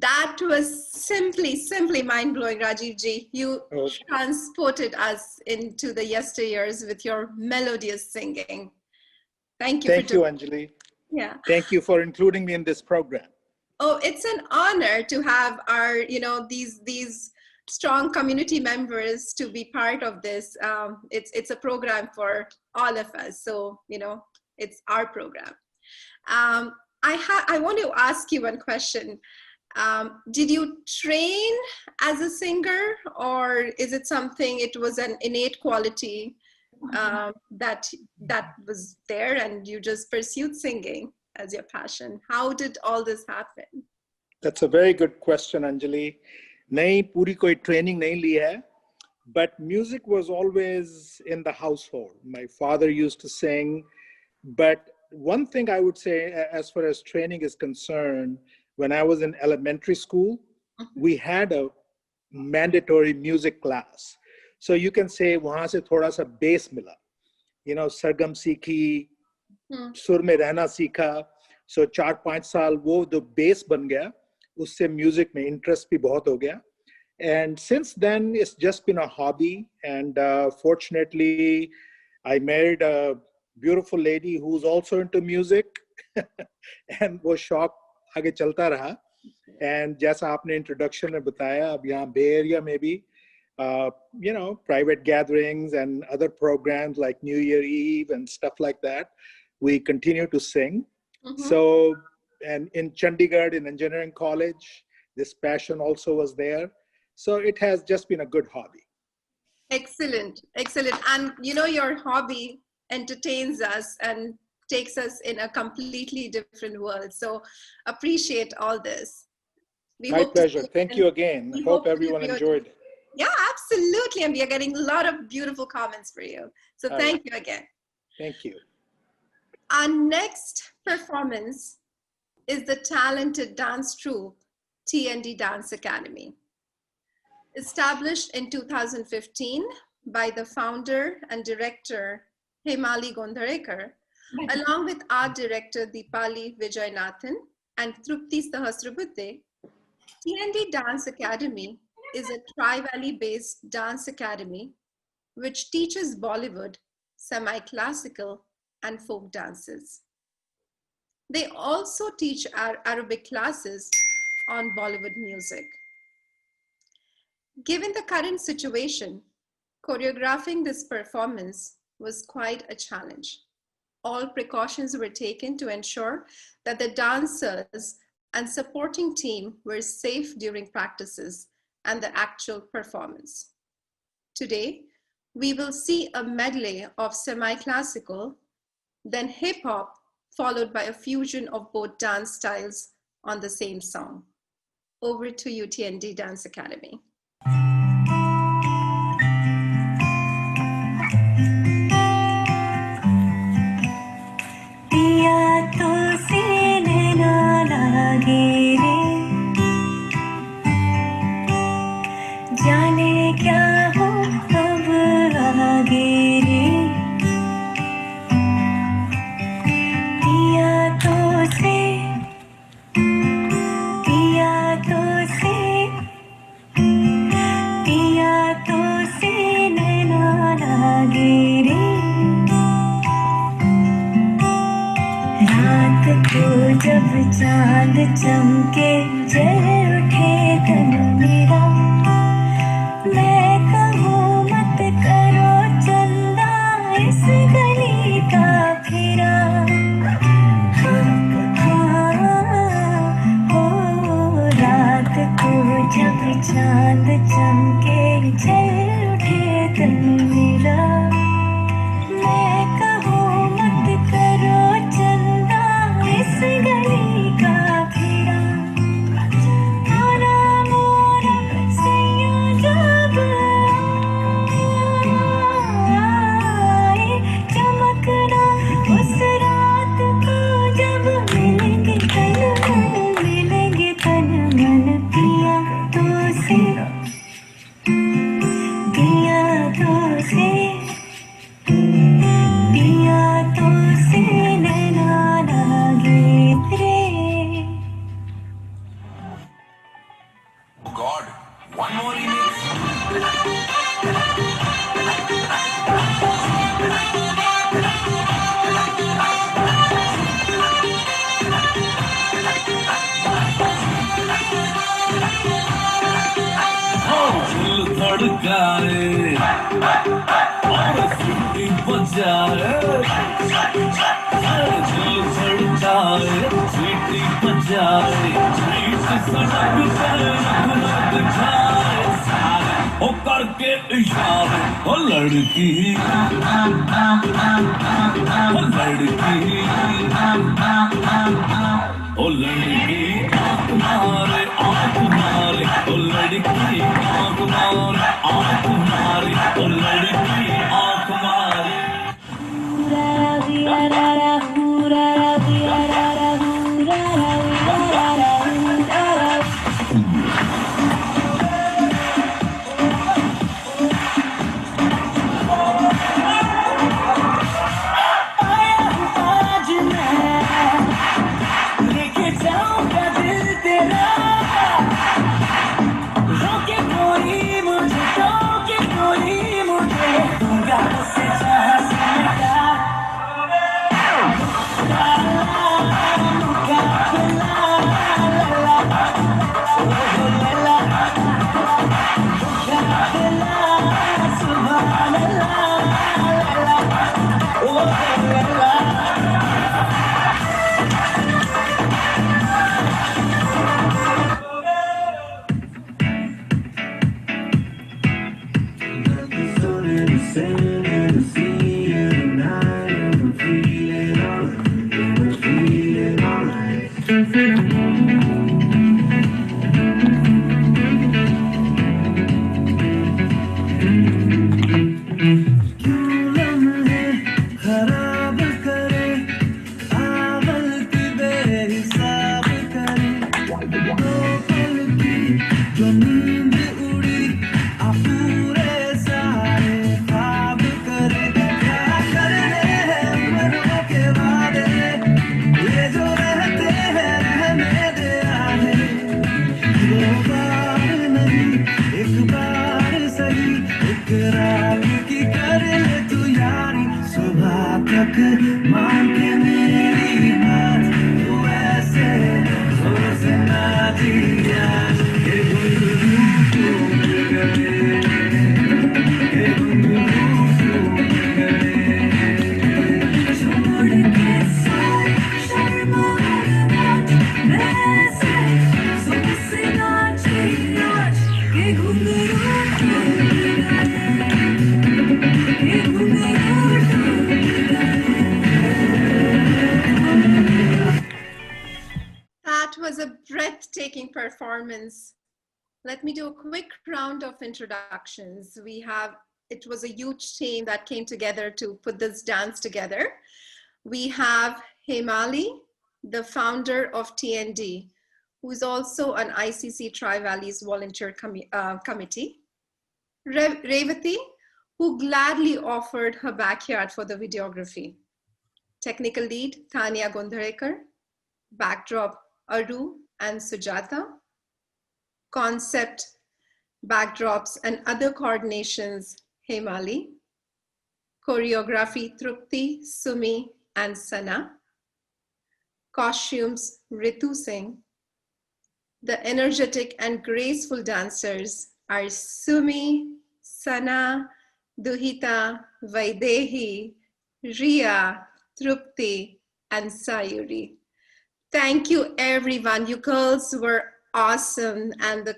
That was simply mind-blowing, Rajeev ji. You transported us into the yesteryears with your melodious singing. Thank you. Thank you, Anjali. Yeah. Thank you for including me in this program. Oh, it's an honor to have our, these strong community members to be part of this. It's a program for all of us. So, it's our program. I want to ask you one question. Did you train as a singer, or is it something, it was an innate quality that was there and you just pursued singing as your passion? How did all this happen? That's a very good question, Anjali. Nahi puri koi training nahi liya hai, but music was always in the household. My father used to sing, but one thing I would say as far as training is concerned, when I was in elementary school, we had a mandatory music class. So you can say wahan se thoda sa base mila. Sargam सीखी, सुर में रहना सीखा. So 4-5 साल वो जो base बन गया, उससे music में interest भी बहुत हो गया. And since then, it's just been a hobby. And fortunately, I married a beautiful lady who's also into music. And वो शौक आगे चलता रहा. And जैसा आपने introduction में बताया, अब यहाँ Bay Area में भी, private gatherings and other programs like New Year Eve and stuff like that, we continue to sing. So, and in Chandigarh, in engineering college, this passion also was there. So it has just been a good hobby. Excellent. And your hobby entertains us and takes us in a completely different world. So appreciate all this. My pleasure. Thank you again. I hope everyone enjoyed it. Yeah, absolutely. And we are getting a lot of beautiful comments for you. So thank you again. Thank you. Our next performance is the talented dance troupe, T&D Dance Academy. Established in 2015 by the founder and director, Hemali Gondharekar, along with art director Deepali Vijayanathan and Trupti Sahasrabuddhe, T&D Dance Academy is a Tri Valley based dance academy which teaches Bollywood, semi-classical and folk dances. They also teach Arabic classes on Bollywood music. Given the current situation, choreographing this performance was quite a challenge. All precautions were taken to ensure that the dancers and supporting team were safe during practices and the actual performance. Today, we will see a medley of semi-classical, then hip-hop, followed by a fusion of both dance styles on the same song. Over to you, T&D Dance Academy. जब चांद चमके जल उठे तन मेरा मैं कहूँ मत करो चंदा इस गली का फेरा हो रात को जब चांद चमके जल उठे तन मेरा मैं कहूँ मत करो चंदा इस गली का फेरा आना मोरा सैया जब आए चमकना उस रात को जब मिलेंगे तन मन पिया तो से लड़काए और सीटी बजाए जो छड़काए सीटी बजाए सीट सड़क पर रख जाए सारे ओ करके इशारे ओ लड़की ओ लड़की आँख मारे ओ लड़की आँख मारे ओ लड़की आँख मारे That was a breathtaking performance. Let me do a quick round of introductions. It was a huge team that came together to put this dance together. We have Hemali, the founder of TND, who is also an ICC Tri Valley's volunteer committee. Revati, who gladly offered her backyard for the videography. Technical lead, Tanya Gondharekar. Backdrop, Aru and Sujata. Concept, backdrops and other coordinations, Hemali. Choreography, Trupti, Sumi and Sana. Costumes, Ritu Singh. The energetic and graceful dancers are Sumi, Sana, Duhita, Vaidehi, Riya, Trupti, and Sayuri. Thank you, everyone. You girls were awesome. And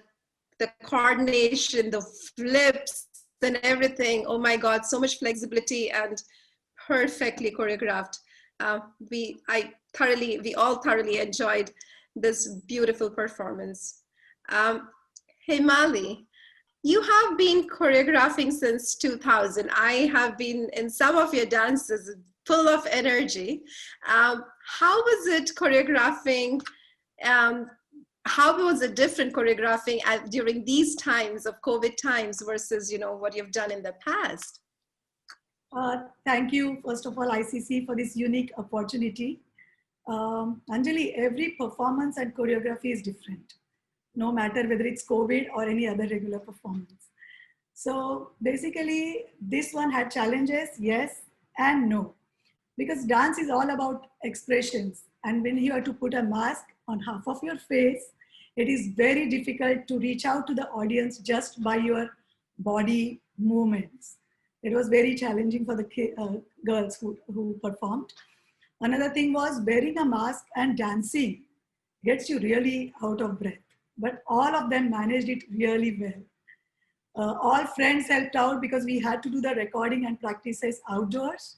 the coordination, the flips and everything. Oh my God, so much flexibility and perfectly choreographed. We all thoroughly enjoyed this beautiful performance. Hemali, you have been choreographing since 2000. I have been in some of your dances, full of energy. How was it choreographing? How was it different choreographing during these times of COVID times versus what you've done in the past? Thank you, first of all, ICC, for this unique opportunity. Anjali, every performance and choreography is different, no matter whether it's COVID or any other regular performance. So basically, this one had challenges, yes and no. Because dance is all about expressions. And when you have to put a mask on half of your face, it is very difficult to reach out to the audience just by your body movements. It was very challenging for the girls who performed. Another thing was wearing a mask and dancing gets you really out of breath. But all of them managed it really well. All friends helped out because we had to do the recording and practices outdoors.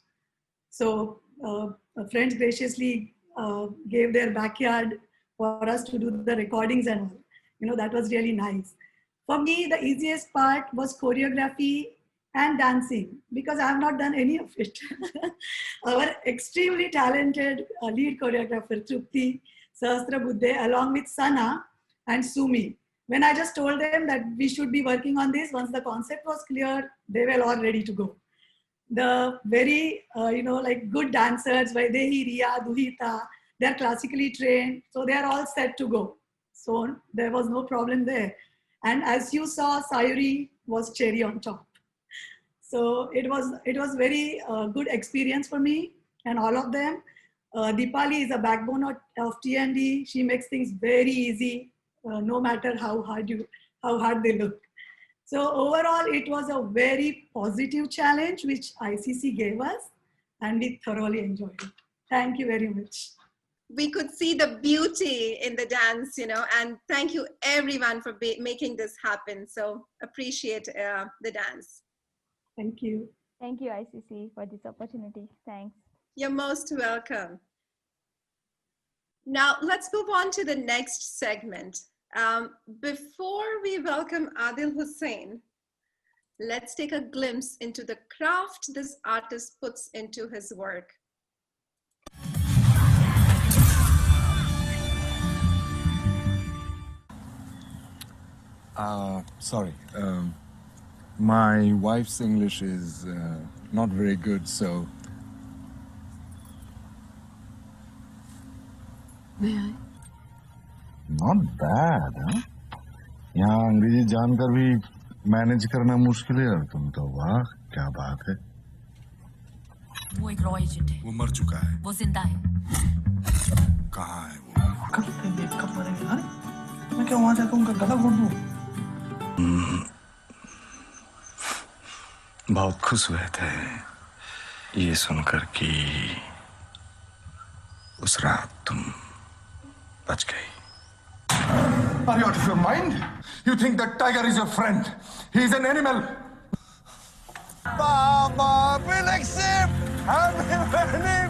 So friends graciously gave their backyard for us to do the recordings and all. You know, that was really nice. For me, the easiest part was choreography and dancing because I have not done any of it. Our extremely talented lead choreographer, Trupti Sahasrabuddhe, along with Sana and Sumi. When I just told them that we should be working on this, once the concept was clear, they were all ready to go. The very, like good dancers, Vaidehi, Riya, Duhita, they're classically trained, so they're all set to go. So there was no problem there. And as you saw, Sayuri was cherry on top. So it was very good experience for me and all of them. Deepali is a backbone of T&D. She makes things very easy, no matter how hard they look. So overall, it was a very positive challenge which ICC gave us, and we thoroughly enjoyed it. Thank you very much. We could see the beauty in the dance, and thank you everyone for making this happen. So appreciate the dance. Thank you. Thank you, ICC, for this opportunity. Thanks. You're most welcome. Now let's move on to the next segment. Before we welcome Adil Hussain, let's take a glimpse into the craft this artist puts into his work. Sorry. My wife's English is not very good, so... May I? Not bad, huh? यहाँ अंग्रेजी जानकर भी manage करना मुश्किल है यार तुम तो वाह क्या बात है वो एक रॉ एजेंट है वो मर चुका है वो जिंदा है कहाँ है वो कब मरेगा अरे मैं क्या वहां जाकर उनका गला घोट दूं बहुत खुश हुए थे ये सुनकर कि उस रात तुम बच गई Are you out of your mind? You think that tiger is your friend? He is an animal. Baba, Bilexip, happy birthday,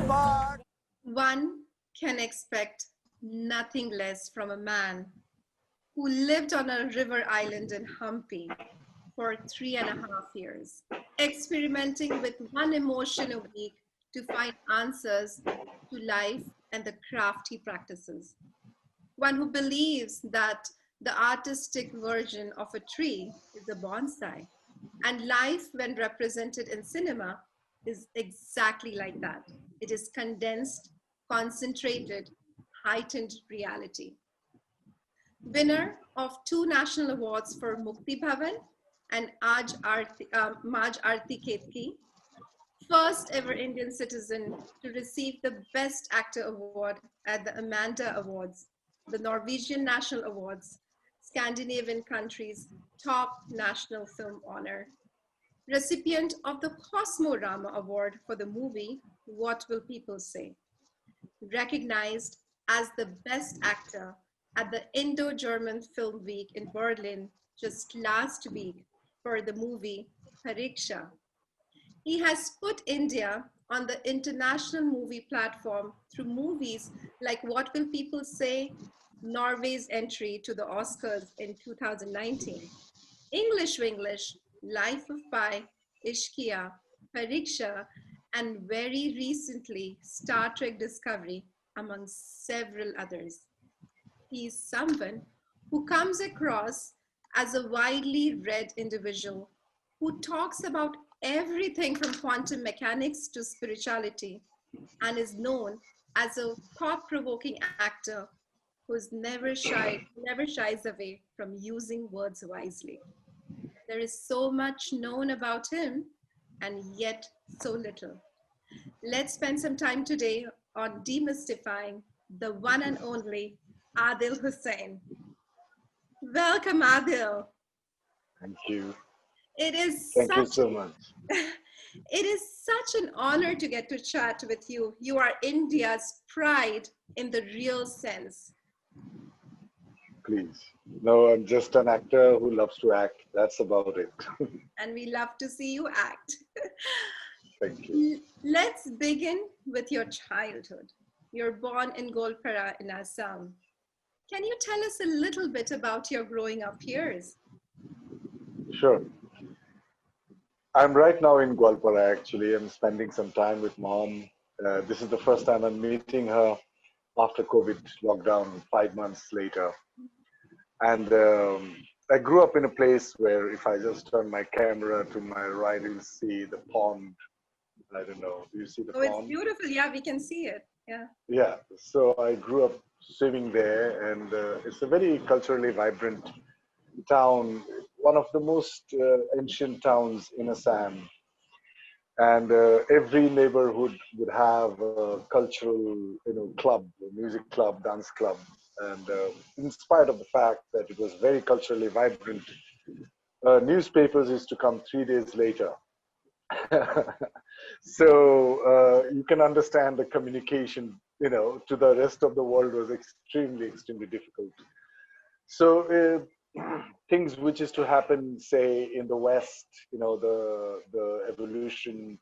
One can expect nothing less from a man who lived on a river island in Hampi for 3.5 years, experimenting with one emotion a week to find answers to life and the craft he practices. One who believes that the artistic version of a tree is a bonsai, and life, when represented in cinema, is exactly like that. It is condensed, concentrated, heightened reality. Winner of 2 national awards for Mukti Bhavan and Maj Arti Ketki, first ever Indian citizen to receive the Best Actor Award at the Amanda Awards, the Norwegian National Awards, Scandinavian countries' top national film honor. Recipient of the Cosmorama Award for the movie What Will People Say? Recognized as the Best Actor at the Indo-German Film Week in Berlin just last week for the movie Pariksha. He has put India on the international movie platform through movies like What Will People Say?, Norway's entry to the Oscars in 2019, English Winglish, Life of Pi, Ishkia, Pariksha, and very recently Star Trek Discovery, among several others. He is someone who comes across as a widely read individual who talks about everything from quantum mechanics to spirituality and is known as a thought-provoking actor who never shies away from using words wisely. There is so much known about him and yet so little. Let's spend some time today on demystifying the one and only Adil Hussain. Welcome, Adil. Thank you. It is Thank you such so much. it is such an honor to get to chat with you. You are India's pride in the real sense. Please. No, I'm just an actor who loves to act. That's about it. And we love to see you act. Thank you. Let's begin with your childhood. You're born in Golpara in Assam. Can you tell us a little bit about your growing up years? Sure. I'm right now in Gwalpara, actually. I'm spending some time with mom. This is the first time I'm meeting her after COVID lockdown 5 months later. And I grew up in a place where if I just turn my camera to my right, you'll see the pond. I don't know. Do you see the pond? It's beautiful. Yeah, we can see it. Yeah. Yeah. So I grew up swimming there, and it's a very culturally vibrant town, one of the most ancient towns in Assam. And every neighborhood would have a cultural, club, music club, dance club. And in spite of the fact that it was very culturally vibrant, newspapers used to come 3 days later. So you can understand the communication, to the rest of the world was extremely, extremely difficult. So things which is to happen, say, in the West, the evolution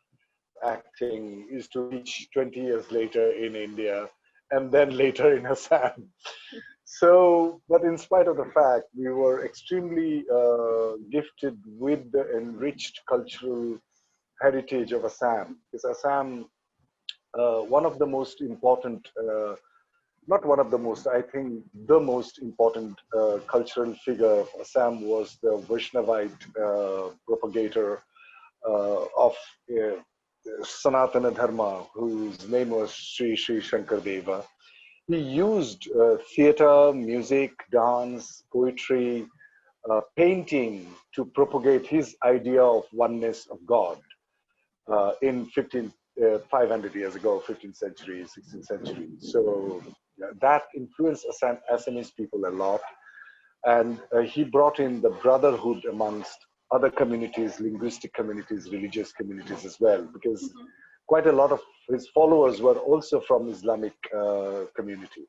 acting is to reach 20 years later in India and then later in Assam. So, but in spite of the fact, we were extremely gifted with the enriched cultural heritage of Assam. Because Assam, one of the most important, not one of the most, I think the most important cultural figure of Assam was the Vaishnavite propagator of Sanatana Dharma, whose name was Sri Shankar Deva. He used theater, music, dance, poetry, painting to propagate his idea of oneness of God in 500 years ago, 15th century, 16th century. So that influenced Assamese people a lot. And he brought in the brotherhood amongst other communities, linguistic communities, religious communities as well, because quite a lot of his followers were also from Islamic community.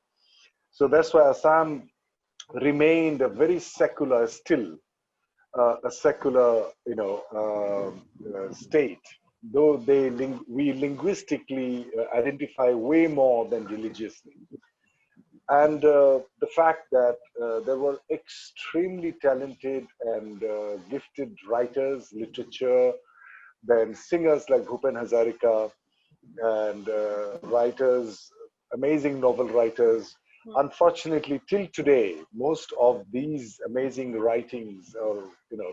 So that's why Assam remained a very secular, still a secular, state, though we linguistically identify way more than religiously. And the fact that there were extremely talented and gifted writers, literature, then singers like Bhupen Hazarika, and writers, amazing novel writers. Unfortunately, till today, most of these amazing writings or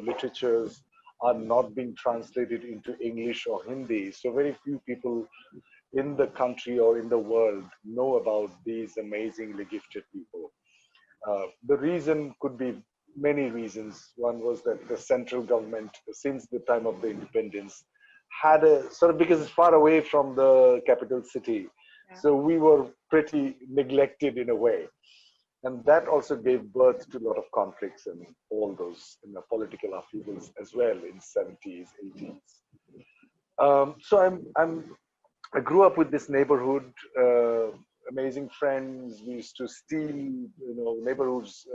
literatures are not being translated into English or Hindi. So very few people in the country or in the world know about these amazingly gifted people. The reason could be many reasons. One was that the central government, since the time of the independence, had a sort of, because it's far away from the capital city. Yeah. So we were pretty neglected in a way. And that also gave birth to a lot of conflicts and all those political upheavals as well in 70s, 80s. So I grew up with this neighborhood, amazing friends. We used to steal, neighborhoods,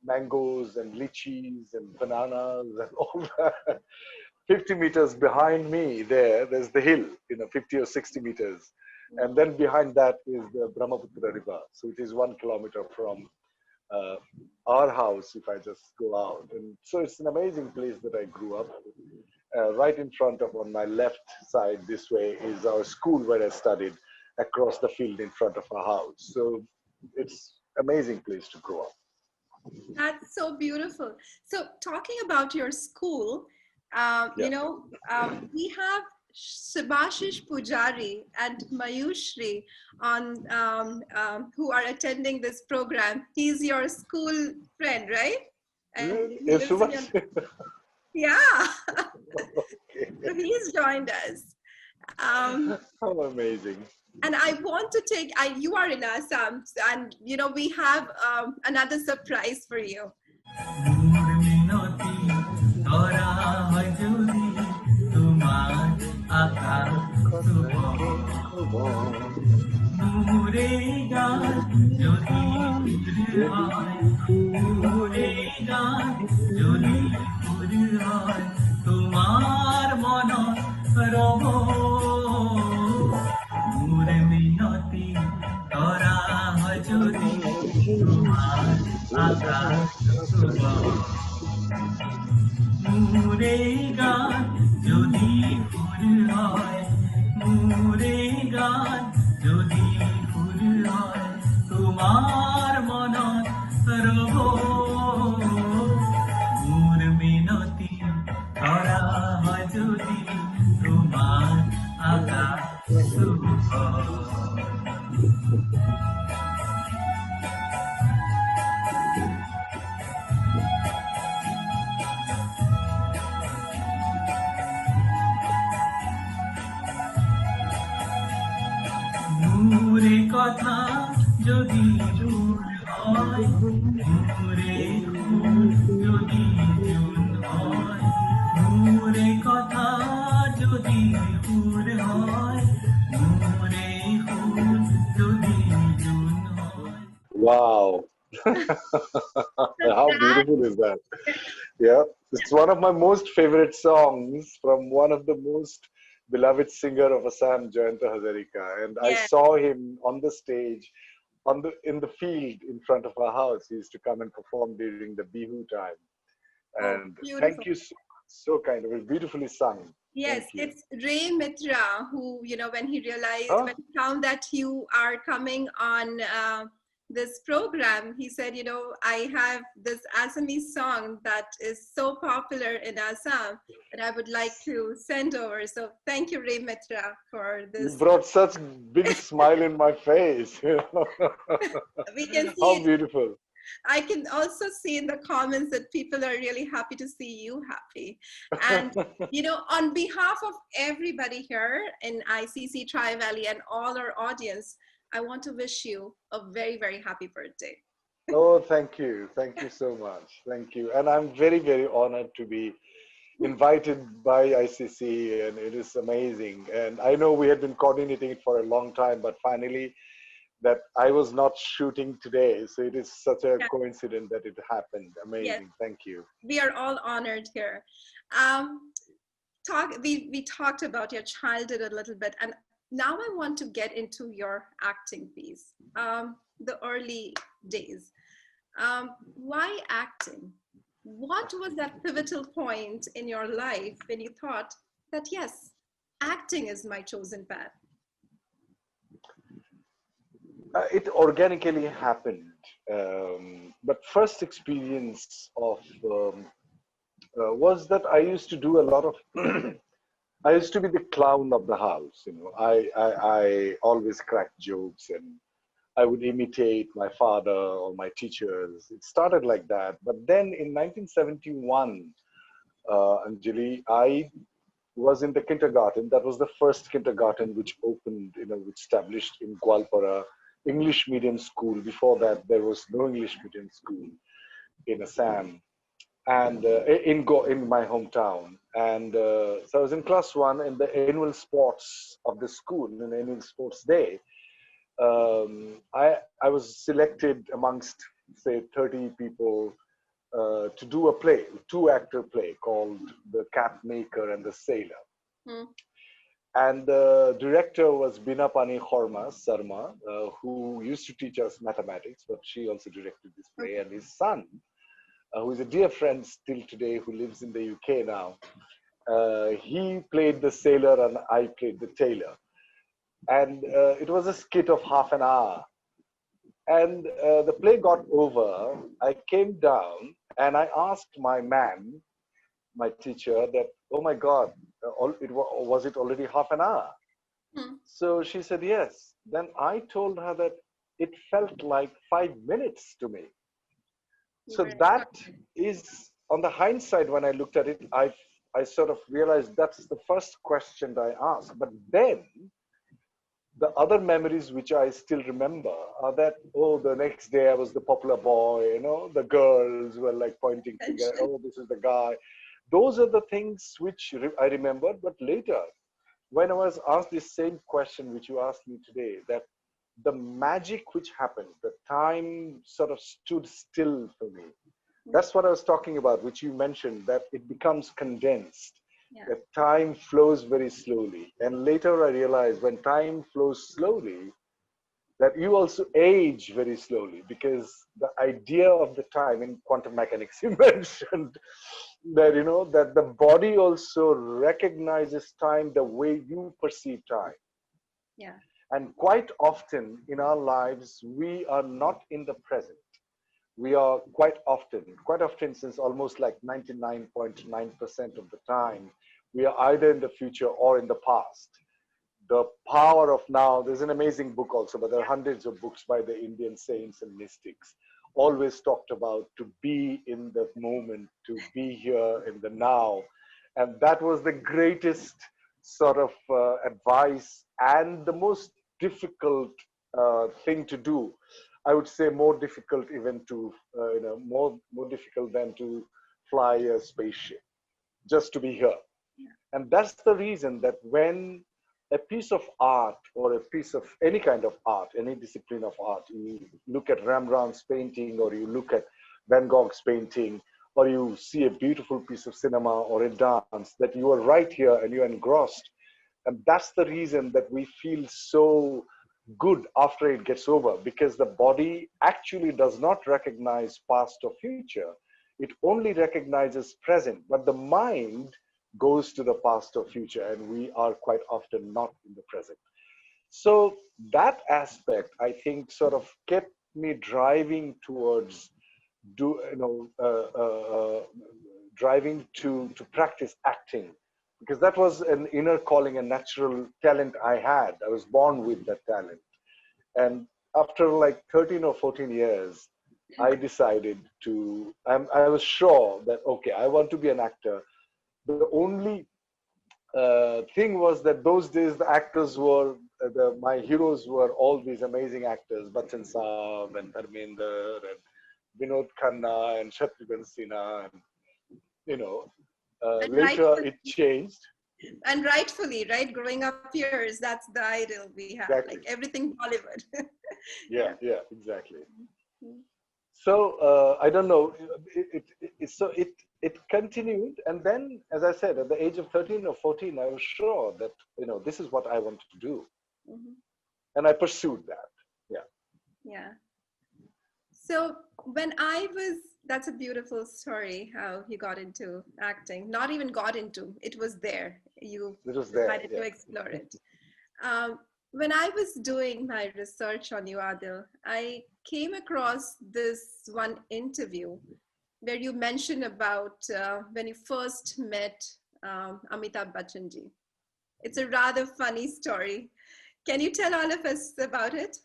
mangoes and lychees and bananas and all that. 50 meters behind me there's the hill, 50 or 60 meters. And then behind that is the Brahmaputra River. So it is 1 kilometer from our house if I just go out. And so it's an amazing place that I grew up. Right in front of, on my left side this way, is our school where I studied, across the field in front of our house. So it's an amazing place to grow up. That's so beautiful. So talking about your school, we have Subhashish Pujari and Mayushri who are attending this program. He's your school friend, right? And yeah. Okay. So he's joined us. How amazing. And I want to you are in Assam, and we have another surprise for you. নূরে গান যদি ফুল হয়, নূরে গান যদি ফুল হয়, তোমার মনত রব নূর মিনতি করা হয় যদি তোমার আকাশ শুভ। নূরে গান যদি ফুল হয়, নূরে গান যদি ফুল হয়, তোমার মনত রব নূর মিনতি করা হয় যদি তোমার আকাশ শুভ। নূরে কথা যদি জুন হয়, নূরে ফুল যদি জুন হয়, নূরে কথা যদি ফুল হয়, নূরে ফুল যদি জুন হয়। Wow. How beautiful is that? Yeah, it's one of my most favorite songs from one of the most beloved singer of Assam, Jayanta Hazarika. And I saw him on the stage, in the field in front of our house. He used to come and perform during the Bihu time. And thank you so much. So kind of it, beautifully sung. Yes, it's Ray Mitra who, you know, when he realized, when he found that you are coming on this program, he said, you know, I have this Assamese song that is so popular in Assam that I would like to send over. So thank you, Ray Mitra, for this. You brought such big smile in my face. We can see how it. Beautiful. I can also see in the comments that people are really happy to see you happy. And, you know, on behalf of everybody here in ICC Tri Valley and all our audience, I want to wish you a very, very happy birthday. Oh, thank you. Thank you so much. Thank you. And I'm very, very honored to be invited by ICC, and it is amazing. And I know we had been coordinating it for a long time, but finally that I was not shooting today. So it is such a coincidence that it happened. Amazing. Yes. Thank you. We are all honored here. We talked about your childhood a little bit, and now I want to get into your acting piece, the early days. Why acting? What was that pivotal point in your life when you thought that, yes, acting is my chosen path? It organically happened. But first experience of was that I used to do a lot of I used to be the clown of the house. You know, I always cracked jokes, and I would imitate my father or my teachers. It started like that. But then in 1971, Anjali, I was in the kindergarten. That was the first kindergarten which opened, you know, which established in Gwalpara, English medium school. Before that, there was no English medium school in Assam, and in my hometown. And so I was in class 1 in the annual sports of the school, in the annual sports day. I was selected amongst, say, 30 people to do a play, 2-actor play called The Cap Maker and the Sailor. And the director was Binapani Khorma Sarma, who used to teach us mathematics, but she also directed this play. And his son, who is a dear friend still today, who lives in the UK now, he played the sailor and I played the tailor. And it was a skit of half an hour. And the play got over. I came down and I asked my man, my teacher, that, oh my God, was it already half an hour? So she said yes. Then I told her that it felt like 5 minutes to me. So that is, on the hindsight, when I looked at it, I sort of realized that's the first question I asked. But then the other memories which I still remember are that, oh, the next day I was the popular boy, you know, the girls were like pointing together, oh, this is the guy. Those are the things which I remembered. But later, when I was asked this same question which you asked me today, that the magic which happened, the time sort of stood still for me. That's what I was talking about, which you mentioned, that it becomes condensed. Yeah. That time flows very slowly. And later I realized when time flows slowly, that you also age very slowly, because the idea of the time in quantum mechanics, you mentioned that, that the body also recognizes time the way you perceive time. Yeah. And quite often in our lives, we are not in the present. We are quite often, since almost like 99.9% of the time, we are either in the future or in the past. The power of now, there's an amazing book also, but there are hundreds of books by the Indian saints and mystics, always talked about to be in the moment, to be here in the now. And that was the greatest sort of advice, and the most difficult thing to do. I would say more difficult even to, more difficult than to fly a spaceship, just to be here. And that's the reason that when a piece of art, or a piece of any kind of art, any discipline of art, you look at Rembrandt's painting, or you look at Van Gogh's painting, or you see a beautiful piece of cinema or a dance, that you are right here and you're engrossed. And that's the reason that we feel so good after it gets over, because the body actually does not recognize past or future. It only recognizes present, but the mind goes to the past or future, and we are quite often not in the present. So that aspect, I think, sort of kept me driving towards driving to practice acting, because that was an inner calling, a natural talent I had. I was born with that talent. And after like 13 or 14 years, I decided I was sure that, okay, I want to be an actor. The only thing was that those days the actors were, my heroes were all these amazing actors, Bachchan Saab and Dharmender and Vinod Khanna and Shatrughan Sinha, and And later it changed. And rightfully, right? Growing up years, that's the ideal we have, Exactly. like everything Bollywood. Yeah, exactly. So I don't know. It continued, and then, as I said, at the age of 13 or 14, I was sure that this is what I want to do, and I pursued that. Yeah. Yeah. So that's a beautiful story how you got into acting. Not even got into, it was there. You decided to explore it. When I was doing my research on you, Adil, I came across this one interview where you mentioned about when you first met Amitabh Bachchan ji. It's a rather funny story. Can you tell all of us about it?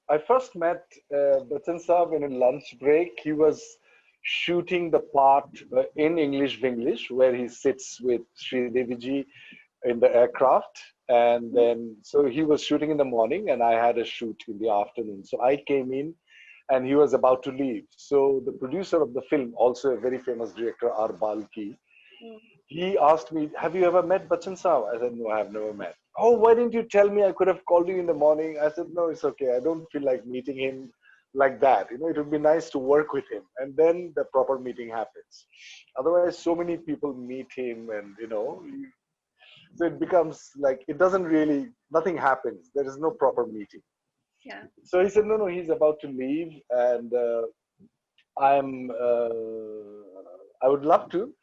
I first met Bachchan Saab in a lunch break. He was shooting the part in English Vinglish, where he sits with Sri Devi ji in the aircraft. And then, so he was shooting in the morning, and I had a shoot in the afternoon. So I came in, and he was about to leave. So the producer of the film, also a very famous director, R. Balki, he asked me, "Have you ever met Bachchan Saab?" I said, "No, I have never met." "Oh, why didn't you tell me? I could have called you in the morning." I said, "No, it's okay. I don't feel like meeting him like that. It would be nice to work with him." And then the proper meeting happens. Otherwise, so many people meet him, and so it becomes like, it doesn't really, nothing happens. There is no proper meeting. Yeah. So he said, no, he's about to leave, and I would love to.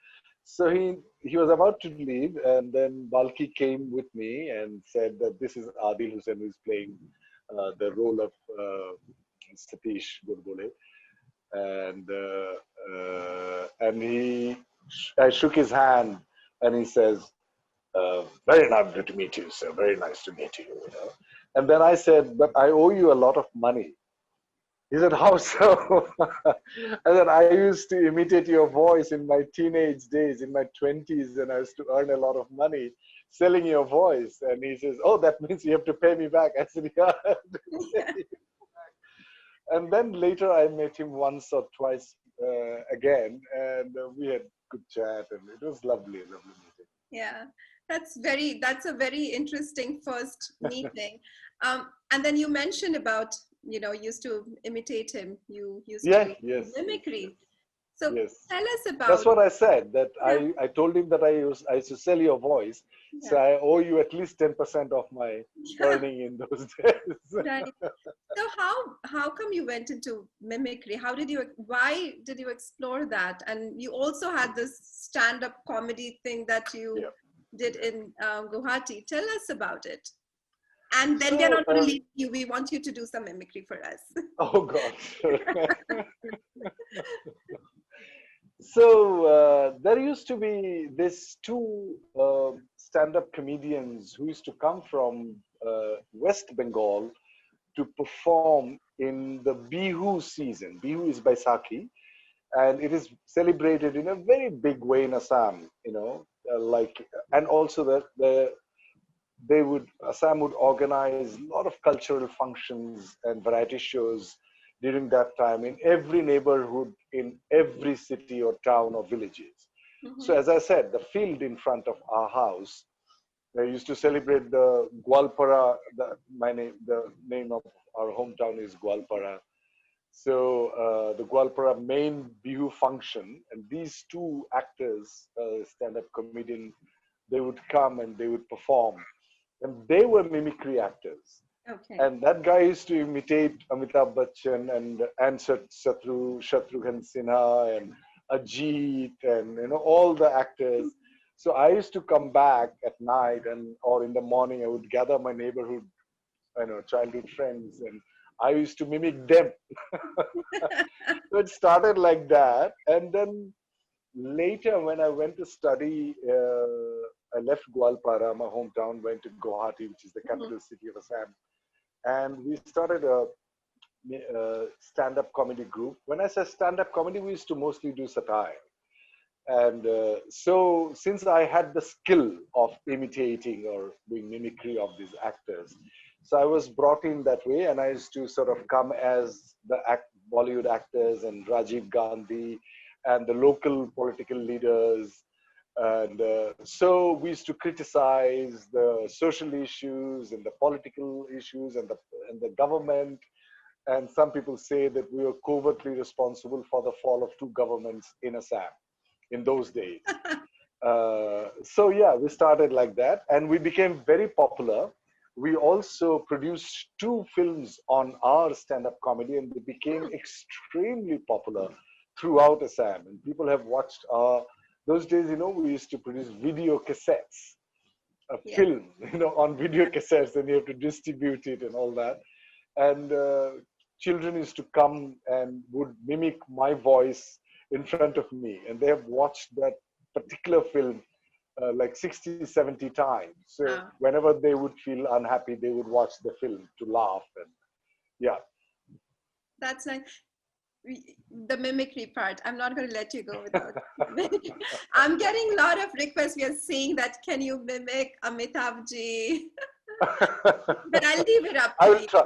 So he was about to leave, and then Balki came with me and said that this is Adil Hussain, who is playing the role of Satish Gulbole. And I shook his hand, and he says, "Very nice to meet you, sir. Very nice to meet you." And then I said, "But I owe you a lot of money." He said, "How so?" I said, "I used to imitate your voice in my teenage days, in my 20s, and I used to earn a lot of money selling your voice." And he says, "Oh, that means you have to pay me back." I said, "Yeah." And then later I met him once or twice again, and we had good chat, and it was lovely meeting. Yeah. That's a very interesting first meeting. And then you mentioned about, used to imitate him. You used to mimicry. So tell us about. That's what I said, that I told him that I used to sell your voice. So I owe you at least 10% of my earning in those days. Right. So how come you went into mimicry? Why did you explore that? And you also had this stand-up comedy thing that you did in Guwahati. Tell us about it. And then we're not going to leave you. We want you to do some mimicry for us. Oh, God. So there used to be these two stand-up comedians who used to come from West Bengal to perform in the Bihu season. Bihu is Baisakhi, and it is celebrated in a very big way in Assam, and also Assam would organize a lot of cultural functions and variety shows during that time in every neighborhood, in every city or town or villages. Mm-hmm. So as I said, the field in front of our house, they used to celebrate the Gwalpara, the name of our hometown is Gwalpara. So the Gwalpara main Bihu function, and these two actors, stand-up comedian, they would come and they would perform. And they were mimicry actors. Okay. And that guy used to imitate Amitabh Bachchan and Shatrughan Sinha and Ajit and all the actors. So I used to come back at night or in the morning. I would gather my neighborhood, childhood friends, and I used to mimic them. So it started like that, and then later when I went to study. I left Gwalpara, my hometown, went to Guwahati, which is the capital city of Assam. And we started a stand-up comedy group. When I say stand-up comedy, we used to mostly do satire. And so since I had the skill of imitating or doing mimicry of these actors, so I was brought in that way, and I used to sort of come as the Bollywood actors and Rajiv Gandhi and the local political leaders. And so we used to criticize the social issues and the political issues and the government. And some people say that we were covertly responsible for the fall of two governments in Assam in those days. So yeah, we started like that, and we became very popular. We also produced 2 films on our stand-up comedy, and they became extremely popular throughout Assam. And people have watched our. Those days, we used to produce video cassettes, a film, on video cassettes, and you have to distribute it and all that. And children used to come and would mimic my voice in front of me. And they have watched that particular film like 60, 70 times. So whenever they would feel unhappy, they would watch the film to laugh. And yeah. That's nice. The mimicry part, I'm not going to let you go without. I'm getting a lot of requests. We are seeing that, can you mimic Amitabh ji? But I'll leave it up to I will try.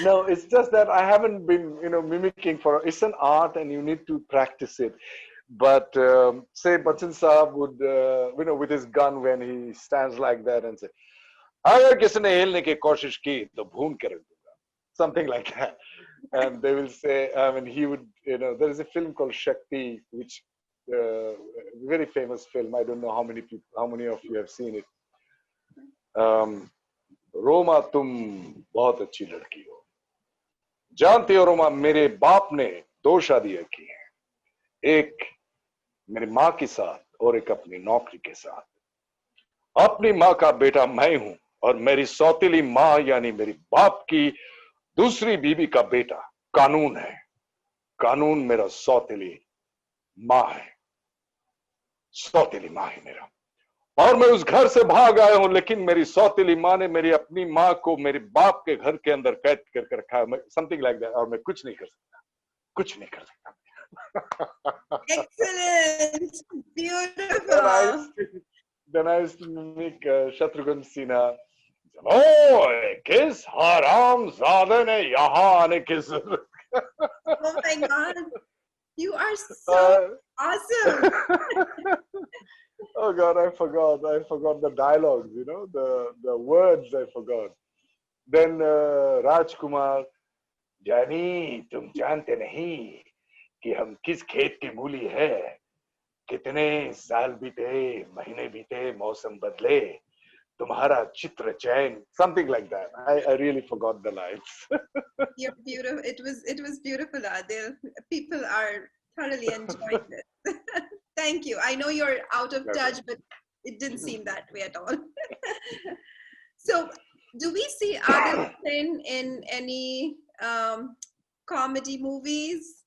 No, it's just that I haven't been, mimicking it's an art and you need to practice it. But say Bachchan Saab would, with his gun, when he stands like that and say, "Agar kisne hilne ki koshish ki, to bhoon ke rakh dunga." Something like that. And they will say, he would, there is a film called Shakti, which very famous film. I don't know how many of you have seen it. Roma, tum bahut achhi ladki ho. Jante ho Roma, mere baap ne 2 shaadiyan ki hain. Ek मेरी माँ के साथ और एक अपनी नौकरी के साथ. अपनी माँ का बेटा मैं हूं और मेरी सौतेली माँ यानी मेरी बाप की दूसरी बीवी का बेटा कानून है. कानून मेरा सौतेली माँ है. सौतेली माँ है मेरा. और मैं उस घर से भाग आया हूं, लेकिन मेरी सौतेली माँ ने मेरी अपनी माँ को मेरे बाप के घर के अंदर कैद करके रखा है. Something like that. और मैं कुछ नहीं कर सकता. कुछ नहीं कर सकता. Excellent. Beautiful. Then I used to make Shatrughan Sinha. Oh, किस हराम ज़ादे ने यहाँ आने की ज़रूरत. Oh my God, you are so awesome. Oh God, I forgot. I forgot the dialogues. You know, the words I forgot. Then Rajkumar, जानी तुम जानते नहीं कि हम किस खेत की मूली है कितने साल बीते महीने बीते मौसम बदले तुम्हारा चित्र चैन something like that. I really forgot the lines. You're beautiful. It was beautiful, Adil. People are thoroughly enjoying it. Thank you. I know you're out of touch, but it didn't seem that way at all. So, do we see Adil Hussain in any comedy movies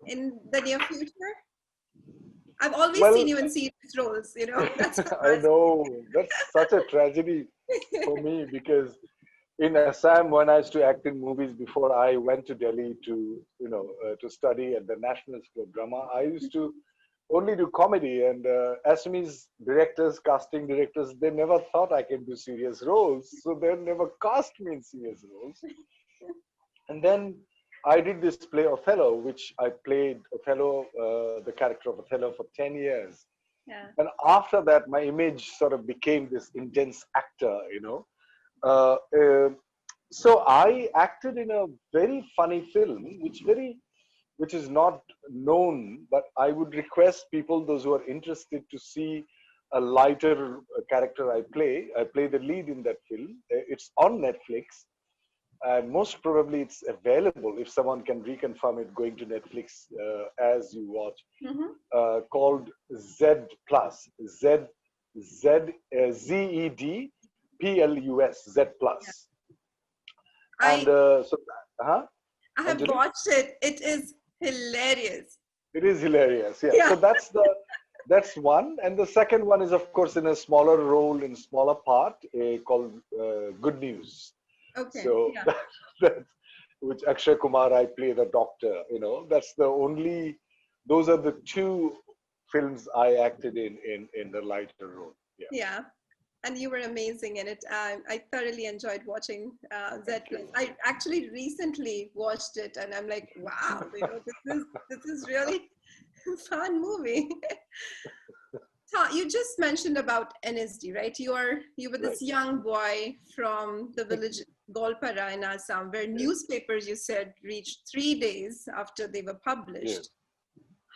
in the near future? I've always seen you in serious roles, you know. That's I know. That's such a tragedy for me because in Assam, when I used to act in movies before I went to Delhi to, to study at the National School of Drama, I used to only do comedy. And Assamese directors, casting directors, they never thought I can do serious roles. So they never cast me in serious roles. And then I did this play Othello, which I played Othello, the character of Othello for 10 years. Yeah. And after that, my image sort of became this intense actor, so I acted in a very funny film, which is not known, but I would request people, those who are interested, to see a lighter character I play. I play the lead in that film. It's on Netflix. And most probably it's available if someone can reconfirm it going to Netflix as you watch. Called Z Plus, ZED PLUS, Z Plus. And I have watched it. It is hilarious. It is hilarious. Yeah. So that's one, and the second one is of course in a smaller role, in smaller part, called Good News. Okay. So that's which Akshay Kumar, I play the doctor. That's the only. Those are the two films I acted in the lighter role. Yeah. Yeah, and you were amazing in it. I thoroughly enjoyed watching Z Plus. I actually recently watched it, and I'm like, wow, this is really fun movie. You just mentioned about NSD, right? You were this young boy from the village Golpara in Assam, where newspapers, you said, reached 3 days after they were published.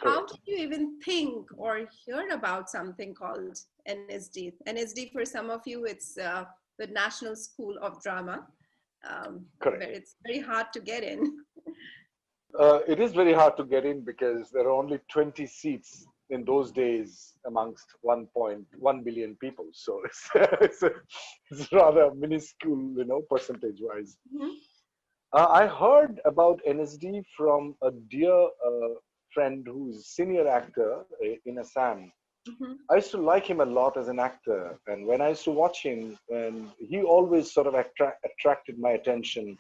How did you even think or hear about something called NSD? NSD, for some of you, it's the National School of Drama, where it's very hard to get in. It is very hard to get in because there are only 20 seats in those days amongst 1.1 billion people. So it's rather minuscule, percentage-wise. I heard about NSD from a dear friend who's senior actor in Assam. I used to like him a lot as an actor, and when I used to watch him, and he always sort of attracted my attention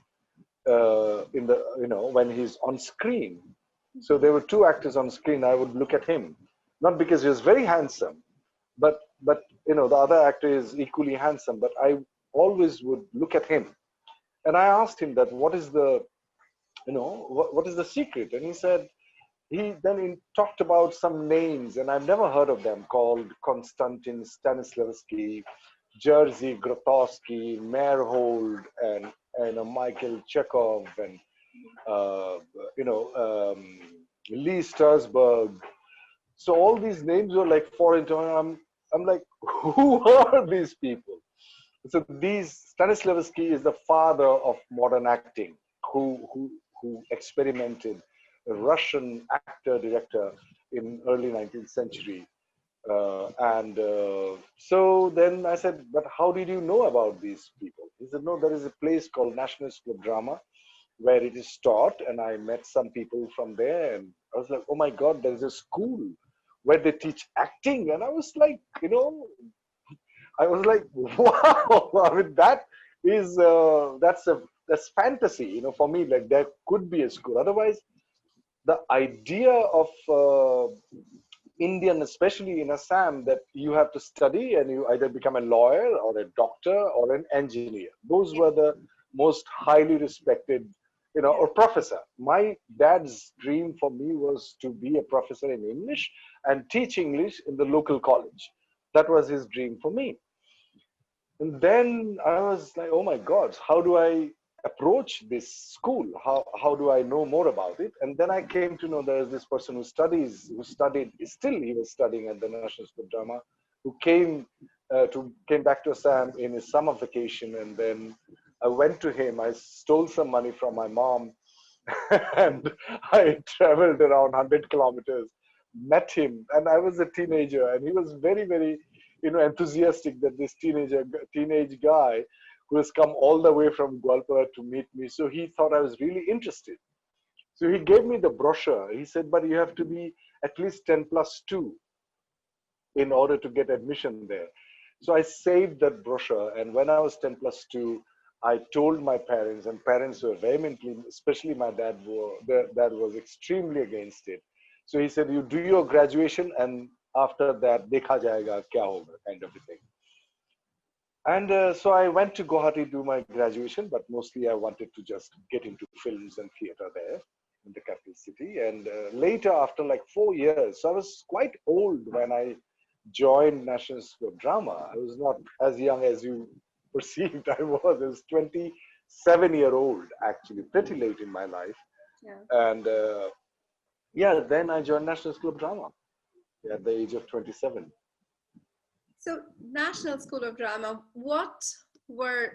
when he's on screen. So there were two actors on screen. I would look at him, not because he was very handsome, but the other actor is equally handsome. But I always would look at him, and I asked him that what is the secret, and he said. He then talked about some names, and I've never heard of them, called Konstantin Stanislavski, Jerzy Grotowski, Meyerhold, and Michael Chekhov, and Lee Strasberg. So all these names were like foreign to me. I'm like, who are these people? So Stanislavski is the father of modern acting, who experimented. A Russian actor director in early 19th century, so then I said, but how did you know about these people? He said, no, there is a place called National School of Drama where it is taught, and I met some people from there, and I was like, oh my God, there is a school where they teach acting, and I was like, wow, I mean, that is that's fantasy, for me. Like there could be a school. Otherwise, the idea of Indian, especially in Assam, that you have to study and you either become a lawyer or a doctor or an engineer. Those were the most highly respected or professor. My dad's dream for me was to be a professor in English and teach English in the local college. That was his dream for me. And then I was like, oh my God, how do I approach this school? How do I know more about it? And then I came to know there's this person who studied, still he was studying at the National School of Drama, who came back to Assam in his summer vacation. And then I went to him, I stole some money from my mom and I traveled around 100 kilometers, met him, and I was a teenager, and he was very, very, enthusiastic that this teenage guy who has come all the way from Gwalpara to meet me. So he thought I was really interested. So he gave me the brochure. He said, but you have to be at least 10+2 in order to get admission there. So I saved that brochure, and when I was 10+2, I told my parents, and parents were vehemently, especially my dad was extremely against it. So he said, you do your graduation, and after that, dekha jayega kya hoga, kind of a thing. And so I went to Guwahati to do my graduation, but mostly I wanted to just get into films and theater there in the capital city. And later, after like 4 years, so I was quite old when I joined National School of Drama. I was not as young as you perceived I was 27-year-old, actually, pretty late in my life. Yeah. And then I joined National School of Drama at the age of 27. So National School of Drama, what were,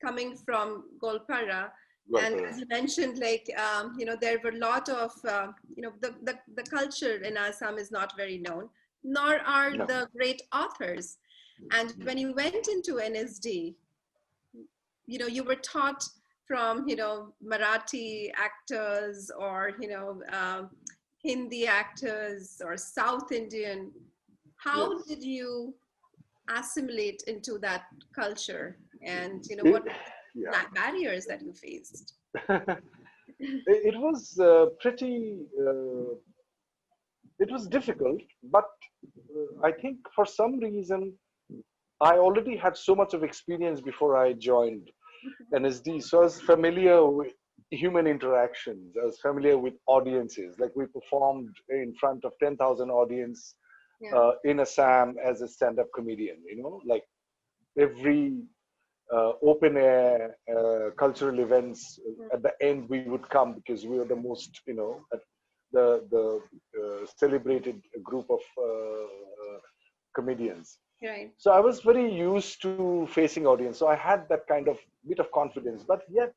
coming from Golpara, and as you mentioned, there were a lot of, the culture in Assam is not very known, nor are the great authors. And when you went into NSD, you were taught from, Marathi actors or, Hindi actors or South Indian. How did you assimilate into that culture? And, what barriers that you faced? It was it was difficult, but I think for some reason, I already had so much of experience before I joined NSD. So I was familiar with human interactions. I was familiar with audiences. Like we performed in front of 10,000 audience in Assam as a stand-up comedian, like every open air cultural events, at the end we would come because we were the most, the celebrated group of comedians. Right. So I was very used to facing audience. So I had that kind of bit of confidence, but yet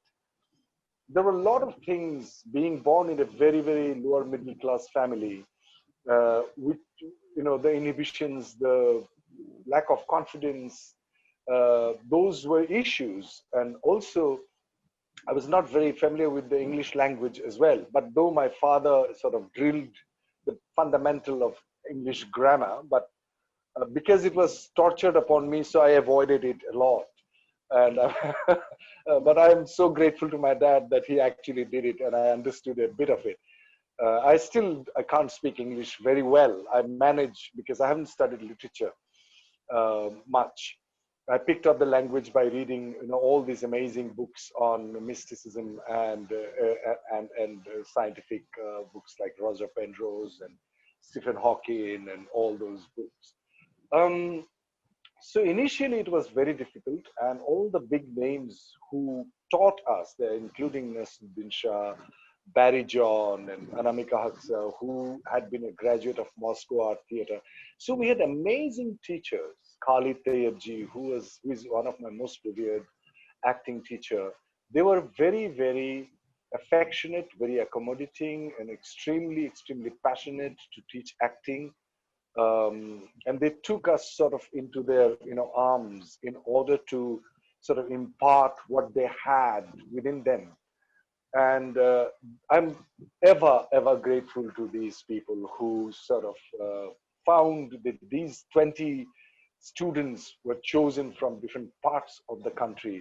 there were a lot of things being born in a very, very lower middle class family, which, the inhibitions, the lack of confidence, those were issues. And also I was not very familiar with the English language as well. But though my father sort of drilled the fundamental of English grammar, but because it was tortured upon me, so I avoided it a lot. And but I'm so grateful to my dad that he actually did it, and I understood a bit of it. I can't speak English very well. I manage because I haven't studied literature much. I picked up the language by reading, all these amazing books on mysticism and scientific books like Roger Penrose and Stephen Hawking and all those books. So initially it was very difficult, and all the big names who taught us there, including Nasruddin Shah, Barry John, and Anamika Haksa, who had been a graduate of Moscow Art Theatre. So we had amazing teachers. Khalid Tayyabji, who is one of my most revered acting teacher. They were very, very affectionate, very accommodating, and extremely, extremely passionate to teach acting. And they took us sort of into their arms in order to sort of impart what they had within them. And I'm ever grateful to these people who sort of found that these 20 students were chosen from different parts of the country,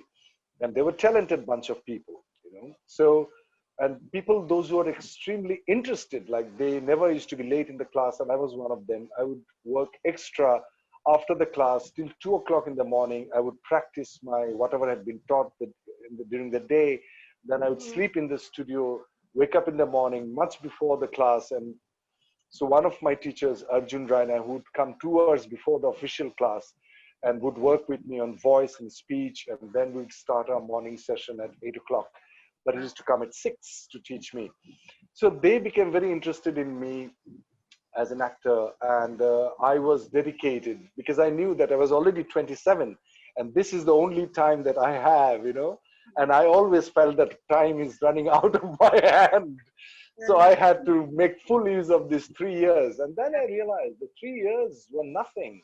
and they were talented bunch of people, So, and people, those who are extremely interested, like they never used to be late in the class, and I was one of them. I would work extra after the class till 2 o'clock in the morning. I would practice my whatever had been taught during the day. Then I would sleep in the studio, wake up in the morning much before the class. And so one of my teachers, Arjun Raina, who would come 2 hours before the official class and would work with me on voice and speech. And then we'd start our morning session at 8 o'clock. But he used to come at 6 to teach me. So they became very interested in me as an actor. And I was dedicated because I knew that I was already 27. And this is the only time that I have, you know. And I always felt that time is running out of my hand. So I had to make full use of these 3 years. And then I realized the 3 years were nothing.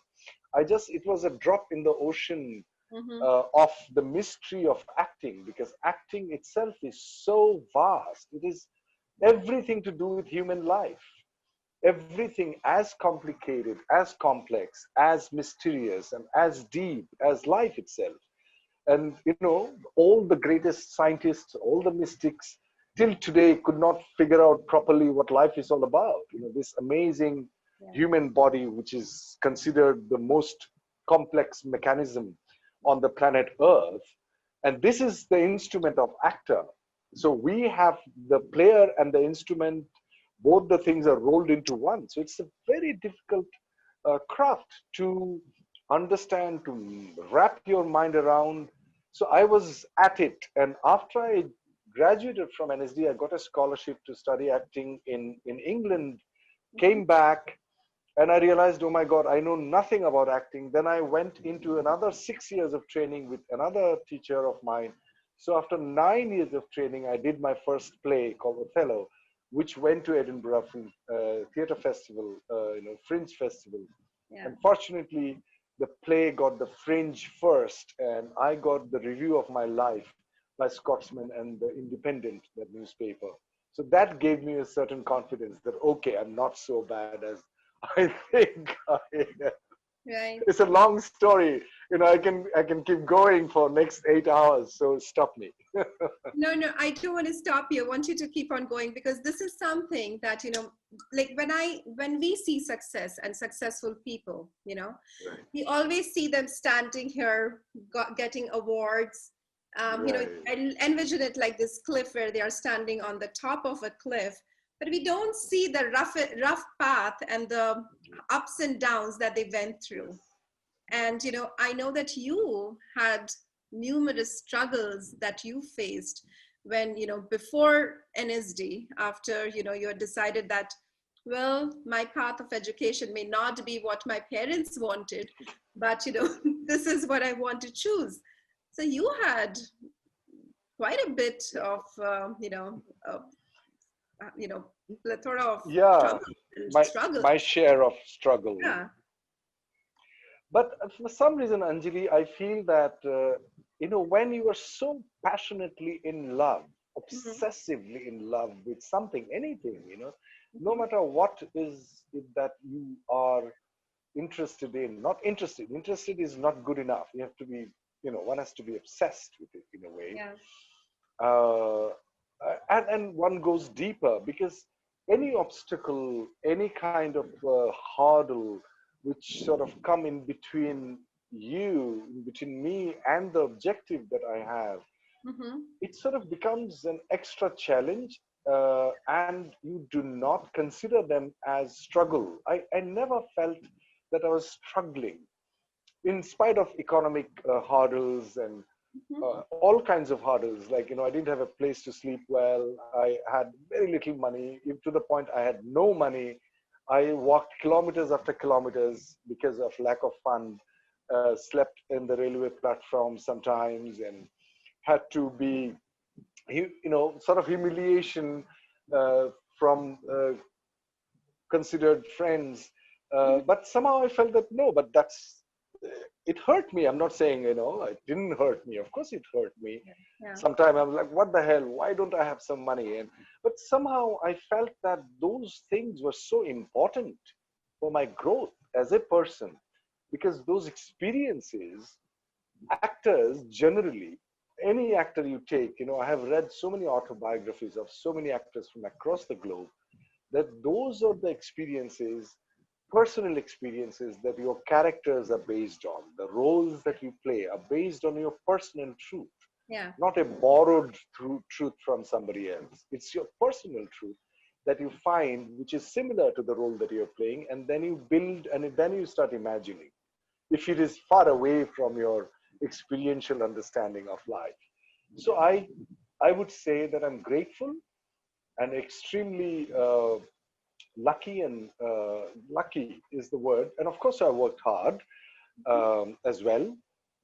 It was a drop in the ocean of the mystery of acting, because acting itself is so vast. It is everything to do with human life. Everything as complicated, as complex, as mysterious, and as deep as life itself. And, you know, all the greatest scientists, all the mystics, till today could not figure out properly what life is all about. You know, this amazing human body, which is considered the most complex mechanism on the planet Earth. And this is the instrument of actor. So we have the player and the instrument, both the things are rolled into one. So it's a very difficult craft to understand, to wrap your mind around. So I was at it. And after I graduated from NSD, I got a scholarship to study acting in England, came back, and I realized, oh my God, I know nothing about acting. Then I went into another 6 years of training with another teacher of mine. So after 9 years of training, I did my first play called Othello, which went to Edinburgh Theatre Festival, Fringe Festival. Unfortunately, the play got the Fringe first, and I got the review of my life by Scotsman and the Independent, that newspaper. So that gave me a certain confidence that, okay, I'm not so bad as I think I am. Right. It's a long story. You know, I can keep going for next 8 hours. So stop me. No, I don't want to stop you. I want you to keep on going, because this is something that, you know, like when we see success and successful people, you know, we always see them standing here, getting awards. You know, I envision it like this cliff where they are standing on the top of a cliff, but we don't see the rough path and the ups and downs that they went through. And, you know, I know that you had numerous struggles that you faced when, you know, before NSD, after, you know, you had decided that, well, my path of education may not be what my parents wanted, but, you know, this is what I want to choose. So you had quite a bit of, plethora of struggle. My share of struggle. Yeah. But for some reason, Anjali, I feel that, you know, when you are so passionately in love, obsessively in love with something, anything, you know, no matter what is it that you are interested in, not interested. Interested is not good enough. You have to be, you know, one has to be obsessed with it in a way. Yeah. And one goes deeper, because any obstacle, any kind of hurdle which sort of come in between you, in between me and the objective that I have, it sort of becomes an extra challenge, and you do not consider them as struggle. I never felt that I was struggling, in spite of economic hurdles and all kinds of hurdles. Like, you know, I didn't have a place to sleep well. I had very little money, even to the point I had no money. I walked kilometers after kilometers because of lack of fund, slept in the railway platform sometimes, and had to be, you know, sort of humiliation from considered friends. But somehow I felt that, no, but it hurt me. I'm not saying, you know, it didn't hurt me. Of course it hurt me. Yeah. Sometimes I'm like, what the hell? Why don't I have some money? But somehow I felt that those things were so important for my growth as a person, because those experiences, actors generally, any actor you take, you know, I have read so many autobiographies of so many actors from across the globe, that those are the experiences, personal experiences, that your characters are based on. The roles that you play are based on your personal truth. Yeah. not a borrowed truth from somebody else. It's your personal truth that you find, which is similar to the role that you're playing, and then you build, and then you start imagining. If it is far away from your experiential understanding of life. So I would say that I'm grateful and extremely lucky, and lucky is the word. And of course, I worked hard as well.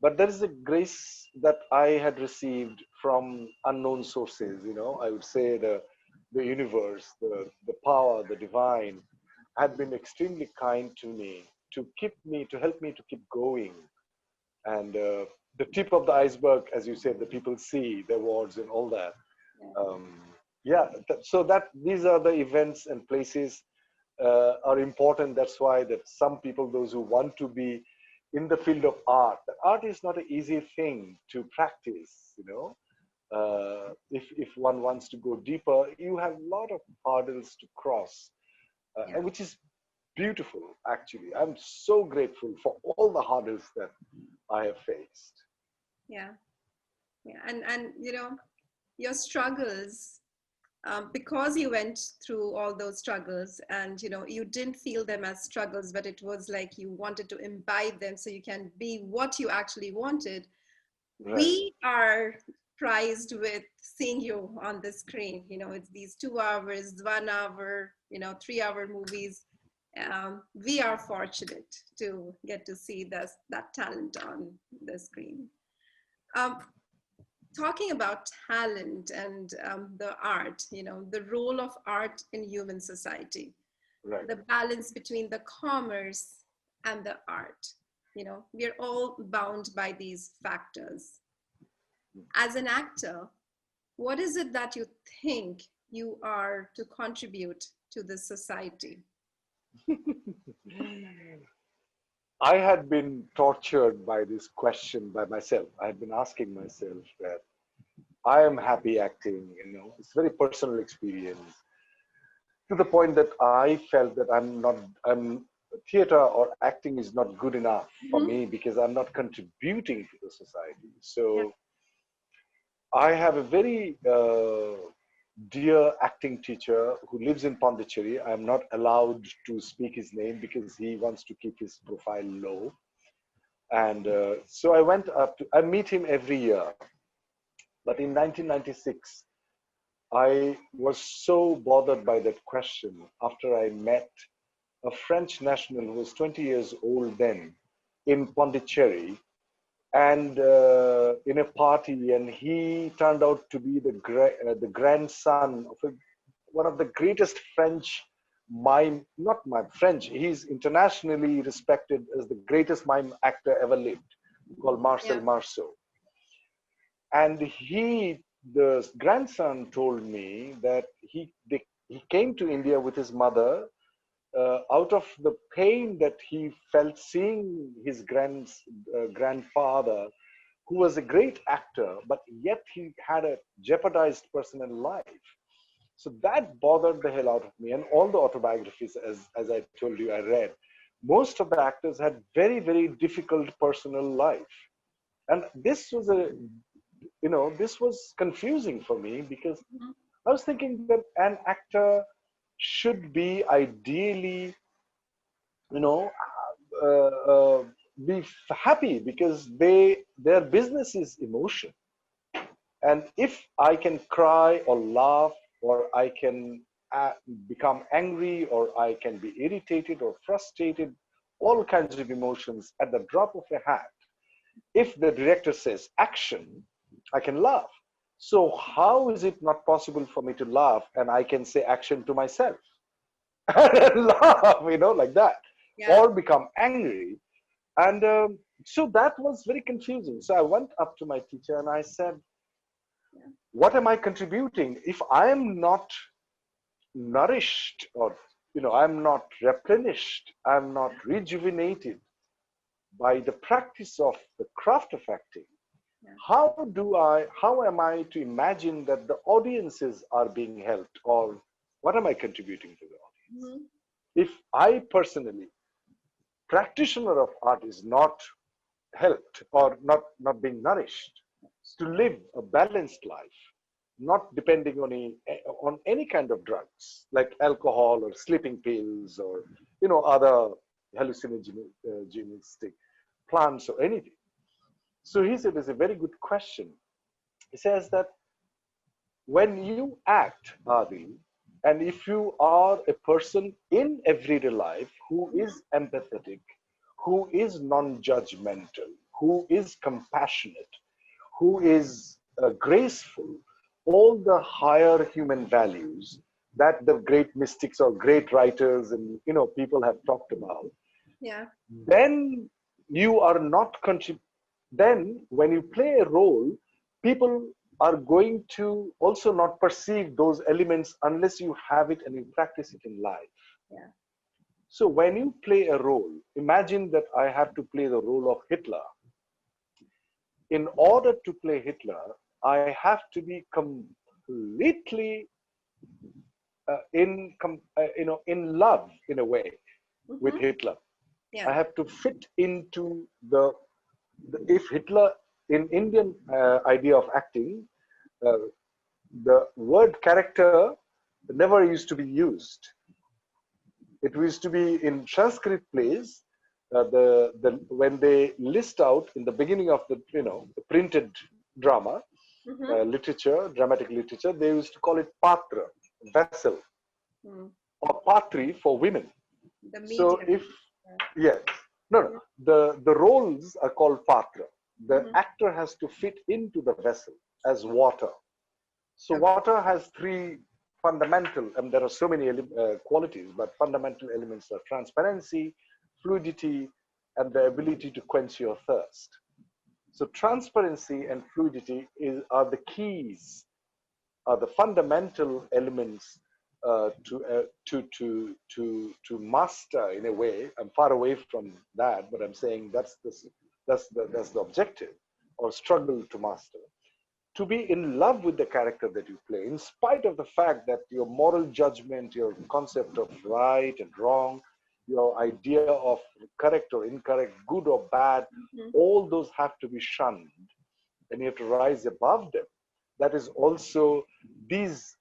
But there is a grace that I had received from unknown sources. I would say the universe, the power, the divine, had been extremely kind to me, to help me to keep going. And the tip of the iceberg, as you said, the people see the awards and all that. So that these are the events and places are important. That's why that some people, those who want to be in the field of art, art is not an easy thing to practice. If one wants to go deeper, you have a lot of hurdles to cross, which is beautiful. Actually, I'm so grateful for all the hurdles that I have faced. Yeah, and your struggles, because you went through all those struggles, and you didn't feel them as struggles, but it was like you wanted to imbibe them so you can be what you actually wanted. Right. We are prized with seeing you on the screen. It's these 2 hours, 1 hour, 3-hour movies. We are fortunate to get to see that talent on the screen. Talking about talent and the art, the role of art in human society, right. The balance between the commerce and the art, we're all bound by these factors. As an actor, what is it that you think you are to contribute to the society? I had been tortured by this question by myself. I had been asking myself that I am happy acting, it's a very personal experience, to the point that I felt that theater or acting is not good enough for me because I'm not contributing to the society. So I have a very dear acting teacher who lives in Pondicherry. I'm not allowed to speak his name because he wants to keep his profile low. And so I meet him every year. But in 1996, I was so bothered by that question after I met a French national who was 20 years old then in Pondicherry, and in a party, and he turned out to be the grandson of one of the greatest French mime, not mime, French, he's internationally respected as the greatest mime actor ever lived, called Marcel Marceau. And the grandson told me that he came to India with his mother out of the pain that he felt seeing his grandfather, who was a great actor, but yet he had a jeopardized personal life. So that bothered the hell out of me. And all the autobiographies, as I told you, I read, most of the actors had very, very difficult personal life. And this was this was confusing for me because I was thinking that an actor should be ideally, be happy because their business is emotion. And if I can cry or laugh, or I can become angry, or I can be irritated or frustrated, all kinds of emotions at the drop of a hat, if the director says action, I can laugh. So how is it not possible for me to laugh and I can say action to myself and laugh, like that, or become angry? And so that was very confusing. So I went up to my teacher and I said, what am I contributing if I am not nourished, or I'm not replenished, I'm not rejuvenated by the practice of the craft of acting? How am I to imagine that the audiences are being helped, or what am I contributing to the audience? If I personally, practitioner of art, is not helped or not being nourished, to live a balanced life, not depending on any kind of drugs like alcohol or sleeping pills or other hallucinogenic plants or anything. So he said, it's a very good question. He says that when you act, Adi, and if you are a person in everyday life who is empathetic, who is non-judgmental, who is compassionate, who is graceful, all the higher human values that the great mystics or great writers and people have talked about, yeah, then you are not then when you play a role, people are going to also not perceive those elements unless you have it and you practice it in life. Yeah. So when you play a role, imagine that I have to play the role of Hitler. In order to play Hitler, I have to be completely in love in a way with Hitler. Yeah. I have to fit into if Hitler, in Indian idea of acting, the word character never used to be used. It used to be in Sanskrit plays, when they list out in the beginning of the printed drama literature, dramatic literature, they used to call it patra, vessel, or patri for women. So the roles are called patra. The actor has to fit into the vessel as water. So water has three fundamental, and there are so many qualities, but fundamental elements are transparency, fluidity, and the ability to quench your thirst. So transparency and fluidity are the keys, are the fundamental elements to master in a way. I'm far away from that, but I'm saying that's the objective, or struggle to master. To be in love with the character that you play, in spite of the fact that your moral judgment, your concept of right and wrong, your idea of correct or incorrect, good or bad, all those have to be shunned, and you have to rise above them. That is also, these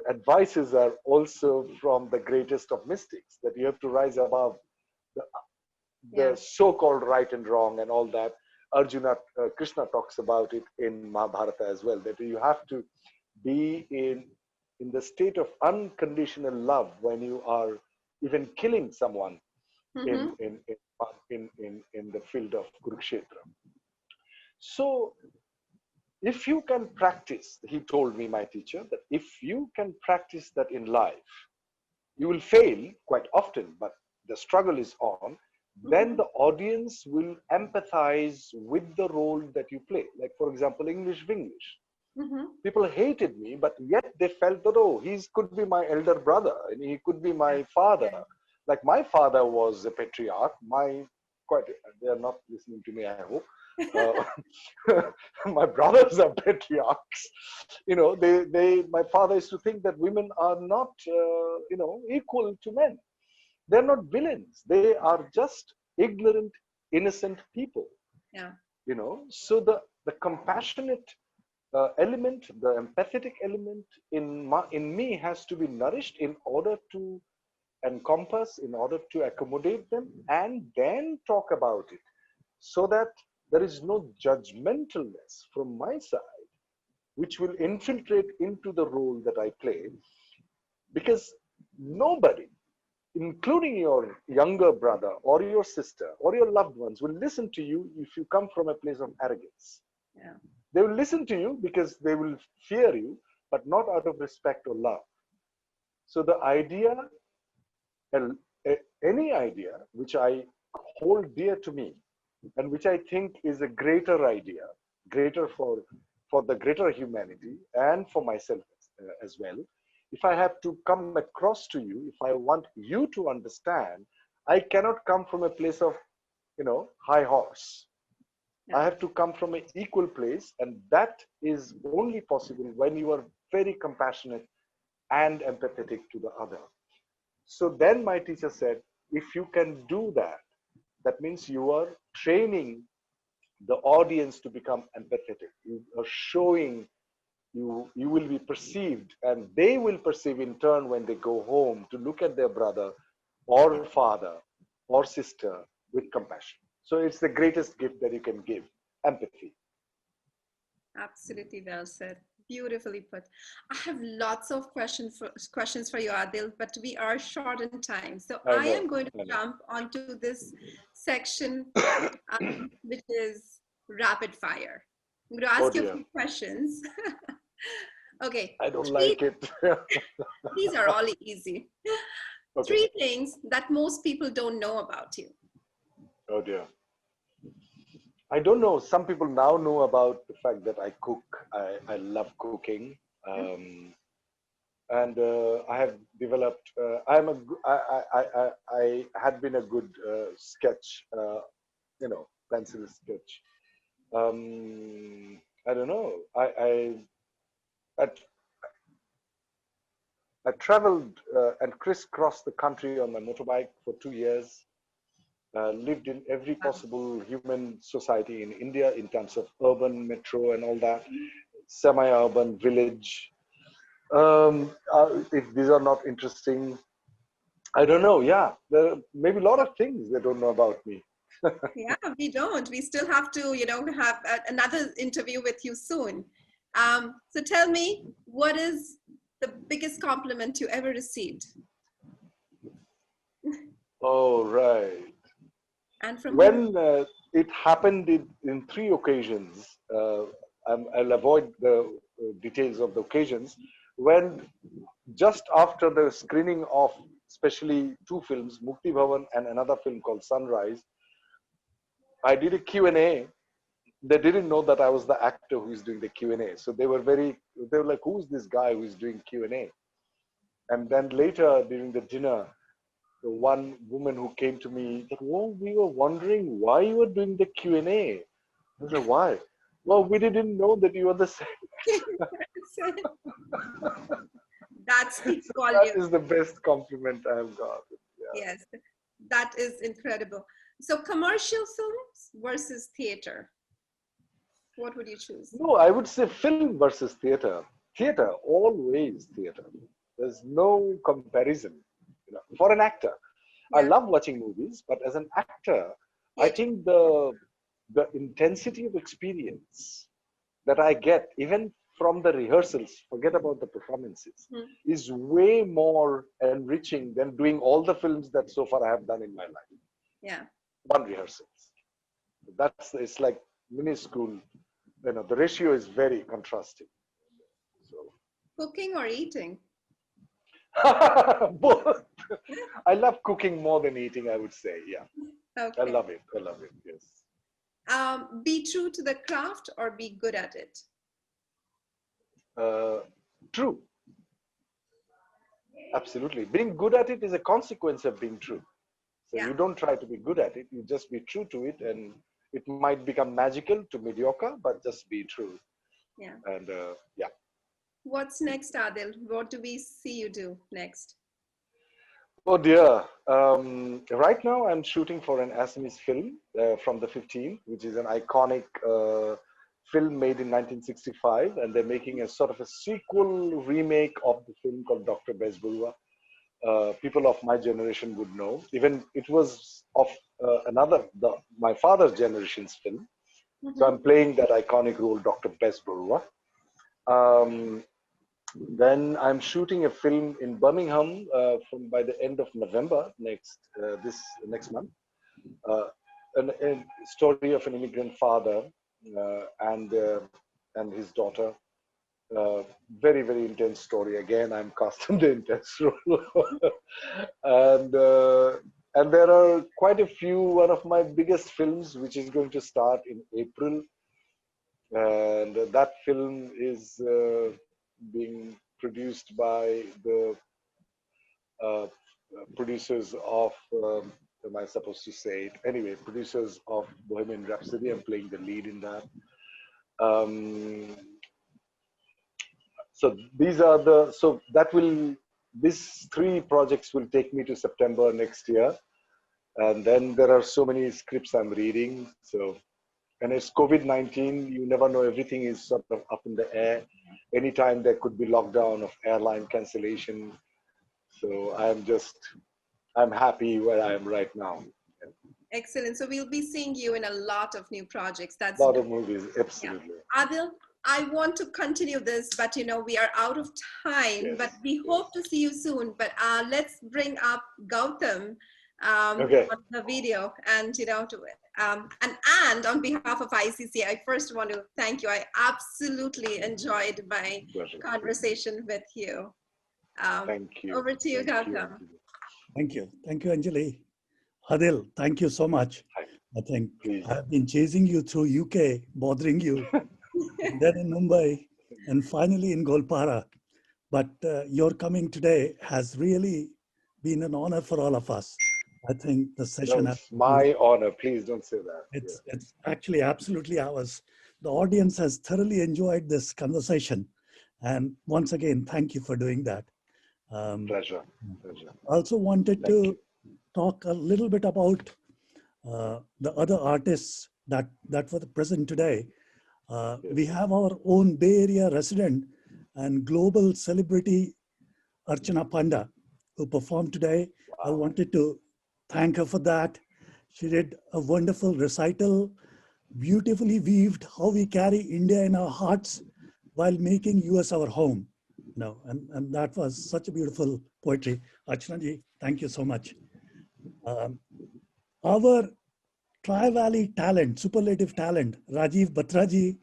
advices are also from the greatest of mystics, that you have to rise above the so-called right and wrong and all that. Arjuna, Krishna talks about it in Mahabharata as well, that you have to be in the state of unconditional love when you are even killing someone in the field of Kurukshetra. So if you can practice, he told me, my teacher, that if you can practice that in life, you will fail quite often, but the struggle is on. Then the audience will empathize with the role that you play. Like, for example, English Vinglish. People hated me, but yet they felt that, oh, he could be my elder brother and he could be my father. Like my father was a patriarch. They are not listening to me, I hope. My brothers are patriarchs. My father used to think that women are not, equal to men. They're not villains. They are just ignorant, innocent people. Yeah. So the compassionate element, the empathetic element in me has to be nourished in order to encompass, in order to accommodate them, and then talk about it, so that there is no judgmentalness from my side, which will infiltrate into the role that I play, because nobody, including your younger brother or your sister or your loved ones, will listen to you if you come from a place of arrogance. Yeah. They will listen to you because they will fear you, but not out of respect or love. So the idea, any idea which I hold dear to me, and which I think is a greater idea, greater for the greater humanity and for myself as well, if I have to come across to you, if I want you to understand, I cannot come from a place of, high horse. I have to come from an equal place, and that is only possible when you are very compassionate and empathetic to the other. So then my teacher said, if you can do that, that means you are training the audience to become empathetic. You are showing, you will be perceived, and they will perceive in turn when they go home to look at their brother or father or sister with compassion. So it's the greatest gift that you can give, empathy. Absolutely well said. Beautifully put. I have lots of questions for you, Adil, but we are short in time. So I am going to jump onto this section, which is rapid fire. I'm going to ask you a few questions. Okay. I don't like it. These are all easy. Okay. 3 things that most people don't know about you. Oh dear. I don't know. Some people now know about the fact that I cook. I love cooking, and I have developed. I had been a good sketch, pencil sketch. I don't know. I traveled and crisscrossed the country on my motorbike for 2 years. Lived in every possible human society in India in terms of urban, metro, and all that, semi-urban, village. If these are not interesting, I don't know. Yeah, there are maybe a lot of things they don't know about me. Yeah, we don't. We still have to, have another interview with you soon. So tell me, what is the biggest compliment you ever received? Oh, right. And from when it happened in 3 occasions, I'll avoid the details of the occasions, when just after the screening of especially 2 films, Mukti Bhavan and another film called Sunrise, I did a Q&A. They didn't know that I was the actor who is doing the Q&A. So they were like, who's this guy who is doing Q&A? And then later during the dinner, the one woman who came to me said, "Oh, we were wondering why you were doing the Q&A." I said, "Why?" "Well, we didn't know that you were the same." That speaks volumes. That is the best compliment I have got. Yeah. Yes, that is incredible. So commercial films versus theater. What would you choose? No, I would say film versus theater. Theater, always theater. There's no comparison. For an actor, I love watching movies, but as an actor, I think the intensity of experience that I get, even from the rehearsals, forget about the performances, is way more enriching than doing all the films that so far I have done in my life. Yeah. One rehearsals. It's like minuscule. The ratio is very contrasting. So. Cooking or eating? Both. I love cooking more than eating, I would say. Yeah. Okay. I love it. Yes. Be true to the craft or be good at it? True. Absolutely. Being good at it is a consequence of being true. So you don't try to be good at it. You just be true to it, and it might become magical to mediocre, but just be true. Yeah. And yeah. What's next, Adil? What do we see you do next? Oh dear. Right now I'm shooting for an Assamese film from the 15th, which is an iconic film made in 1965. And they're making a sort of a sequel remake of the film called Dr. Bezburua. People of my generation would know. Even it was of my father's generation's film. So I'm playing that iconic role, Dr. Bezburua. Then I'm shooting a film in Birmingham by the end of November next month. A story of an immigrant father and his daughter. Very, very intense story. Again, I'm cast in the intense role. And there are quite a few. One of my biggest films, which is going to start in April, and that film is being produced by the producers of, am I supposed to say it? Anyway, producers of Bohemian Rhapsody. I'm playing the lead in that. So these 3 projects will take me to September next year. And then there are so many scripts I'm reading. So And it's COVID-19, you never know, everything is sort of up in the air. Anytime there could be lockdown of airline cancellation. So I'm happy where I am right now. Excellent. So we'll be seeing you in a lot of new projects. That's a lot of movies, absolutely. Yeah. Adil, I want to continue this, but we are out of time. Yes, but we hope to see you soon. But let's bring up Gautam on the video, and and on behalf of ICC, I first want to thank you. I absolutely enjoyed my conversation with you. Thank you. Over to you, Gautam. Thank you, Anjali. Adil, thank you so much. I think I've been chasing you through UK, bothering you, then in Mumbai, and finally in Golpara. But your coming today has really been an honor for all of us. I think the session has... It's my honor. Please don't say that. It's actually absolutely ours. The audience has thoroughly enjoyed this conversation. And once again, thank you for doing that. Pleasure. I also wanted to talk a little bit about the other artists that were present today. We have our own Bay Area resident and global celebrity, Archana Panda, who performed today. Wow. I wanted to thank her for that. She did a wonderful recital, beautifully weaved how we carry India in our hearts while making US our home. And that was such a beautiful poetry. Archana ji, thank you so much. Our Tri Valley talent, superlative talent, Rajeev, Batra ji,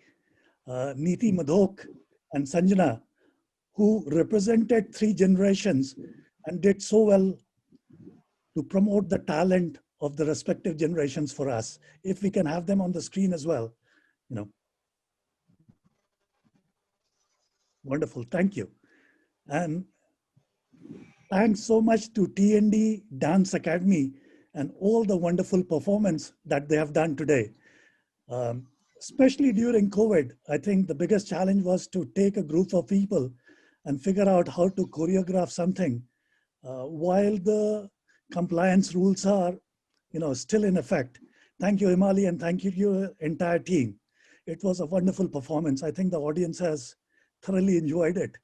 Neeti, Madhok, and Sanjana, who represented 3 generations and did so well to promote the talent of the respective generations for us. If we can have them on the screen as well, Wonderful, thank you. And thanks so much to T&D Dance Academy and all the wonderful performance that they have done today. Especially during COVID, I think the biggest challenge was to take a group of people and figure out how to choreograph something while the compliance rules are, still in effect. Thank you, Himali, and thank you to your entire team. It was a wonderful performance. I think the audience has thoroughly enjoyed it.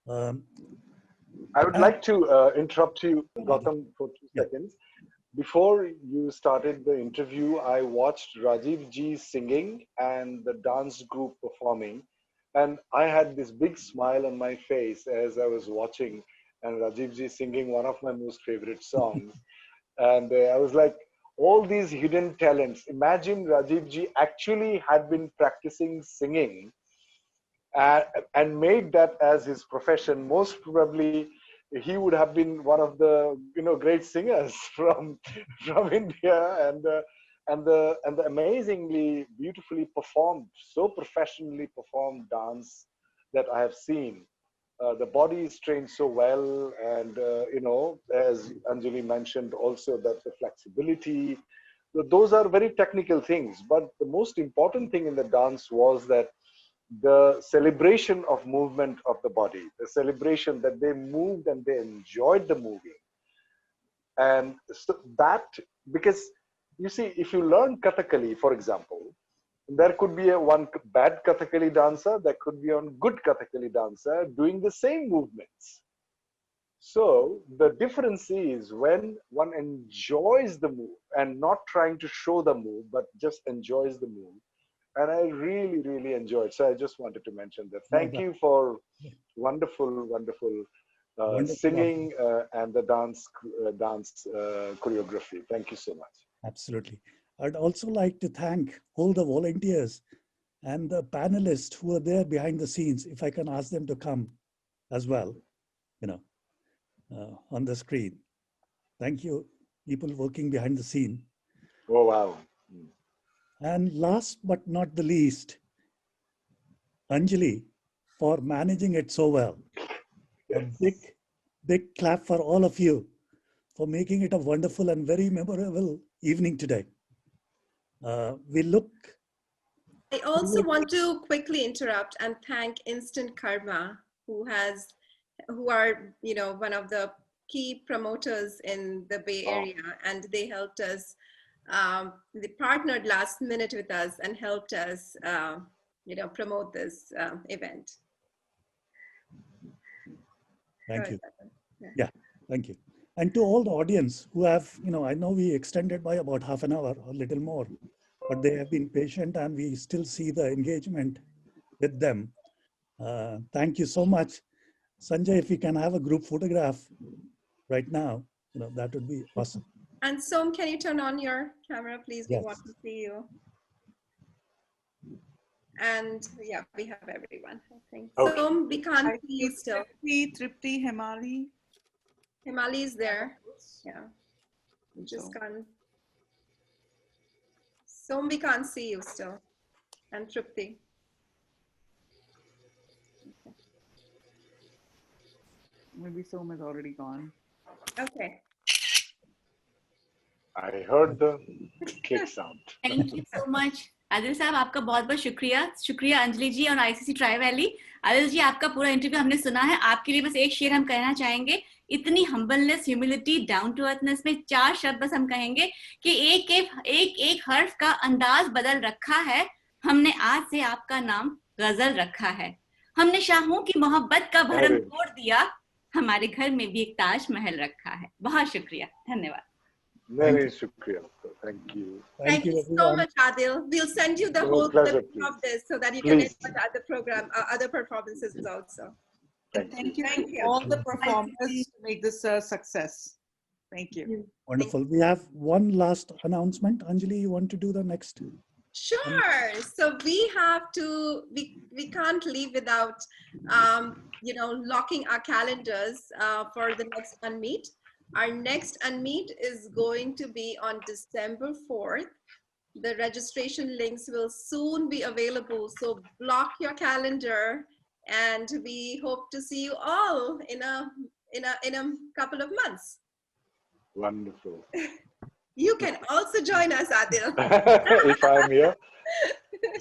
I would like to interrupt you, Gautam, for 2 seconds. Before you started the interview, I watched Rajeev ji singing and the dance group performing. And I had this big smile on my face as I was watching and Rajeev ji singing one of my most favorite songs. And I was like, all these hidden talents. Imagine Rajeev ji actually had been practicing singing and made that as his profession. Most probably, he would have been one of the great singers from India, and the amazingly beautifully performed, so professionally performed dance that I have seen. The body is trained so well, and as Anjali mentioned also, that the flexibility, those are very technical things. But the most important thing in the dance was that the celebration of movement of the body, the celebration that they moved and they enjoyed the moving. And so that, because you see, if you learn Kathakali, for example, there could be one bad Kathakali dancer, there could be one good Kathakali dancer doing the same movements. So the difference is when one enjoys the move and not trying to show the move, but just enjoys the move. And I really, really enjoyed. So I just wanted to mention that. Thank you for wonderful singing and the dance choreography. Thank you so much. Absolutely. I'd also like to thank all the volunteers and the panelists who are there behind the scenes. If I can ask them to come as well, on the screen. Thank you, people working behind the scene. Oh, wow. And last but not the least, Anjali, for managing it so well. Yes. A big clap for all of you for making it a wonderful and very memorable evening today. I also want to quickly interrupt and thank Instant Karma, who are one of the key promoters in the Bay Area, and they helped us they partnered last minute with us and helped us, promote this event. Thank you. Yeah, thank you. And to all the audience who have, I know we extended by about half an hour or a little more, but they have been patient and we still see the engagement with them. Thank you so much. Sanjay, if we can have a group photograph right now, that would be awesome. And Som, can you turn on your camera, please? Yes. We want to see you. And yeah, we have everyone, I think. Okay. Som, we can't see you still. Tripti, Himali. Himali is there. Yeah. We just can't. Som, we can't see you still. And Tripti. Okay. Maybe Som is already gone. Okay. I heard the click sound. Thank you so much. Adil साहब आपका बहुत बहुत शुक्रिया अंजलि जी और ICC Tri valley. Adil जी आपका पूरा interview हमने सुना है। आपके लिए बस एक शेर हम कहना चाहेंगे। इतनी humbleness, humility, down to earthness में 4 शब्द बस हम कहेंगे कि एक हर्फ का अंदाज बदल रखा है। हमने आज से आपका नाम गजल रखा है। हमने शाहों की मोहब्बत का भरम तोड़ दिया। हमारे घर में भी एक ताज महल रखा है। बहुत शुक्रिया, धन्यवाद। Very shukriya. Thank you. Thank you so much, Adil. We'll send you the whole clip of this so that you can enjoy other other performances also. Thank you. All the performers to make this a success. Thank you. Wonderful. We have one last announcement. Anjali, you want to do the next? Sure. So we have to, we can't leave without, locking our calendars for the next UnMeet. Our next UnMeet is going to be on December 4th. The registration links will soon be available, so block your calendar, and we hope to see you all in a couple of months. Wonderful. You can also join us, Adil. If I'm here.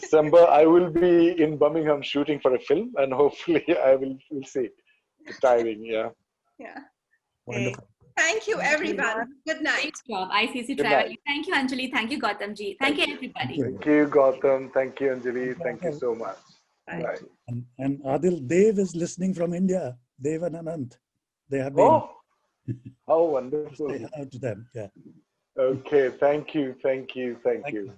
December, I will be in Birmingham shooting for a film, and hopefully we'll see. It's tiring, yeah. Yeah. Wonderful. Thank you, everyone. Good night. Great job, ICC Tri Valley. Thank you, Anjali. Thank you, Gautam ji. Thank you, everybody. Thank you, Gautam. Thank you, Anjali. Thank you so much. Bye. And Adil, Dev is listening from India. Dev and Anant. They have been. Oh, how wonderful. Say hello to them. Yeah. Okay. Thank you. Thank you. Thank you.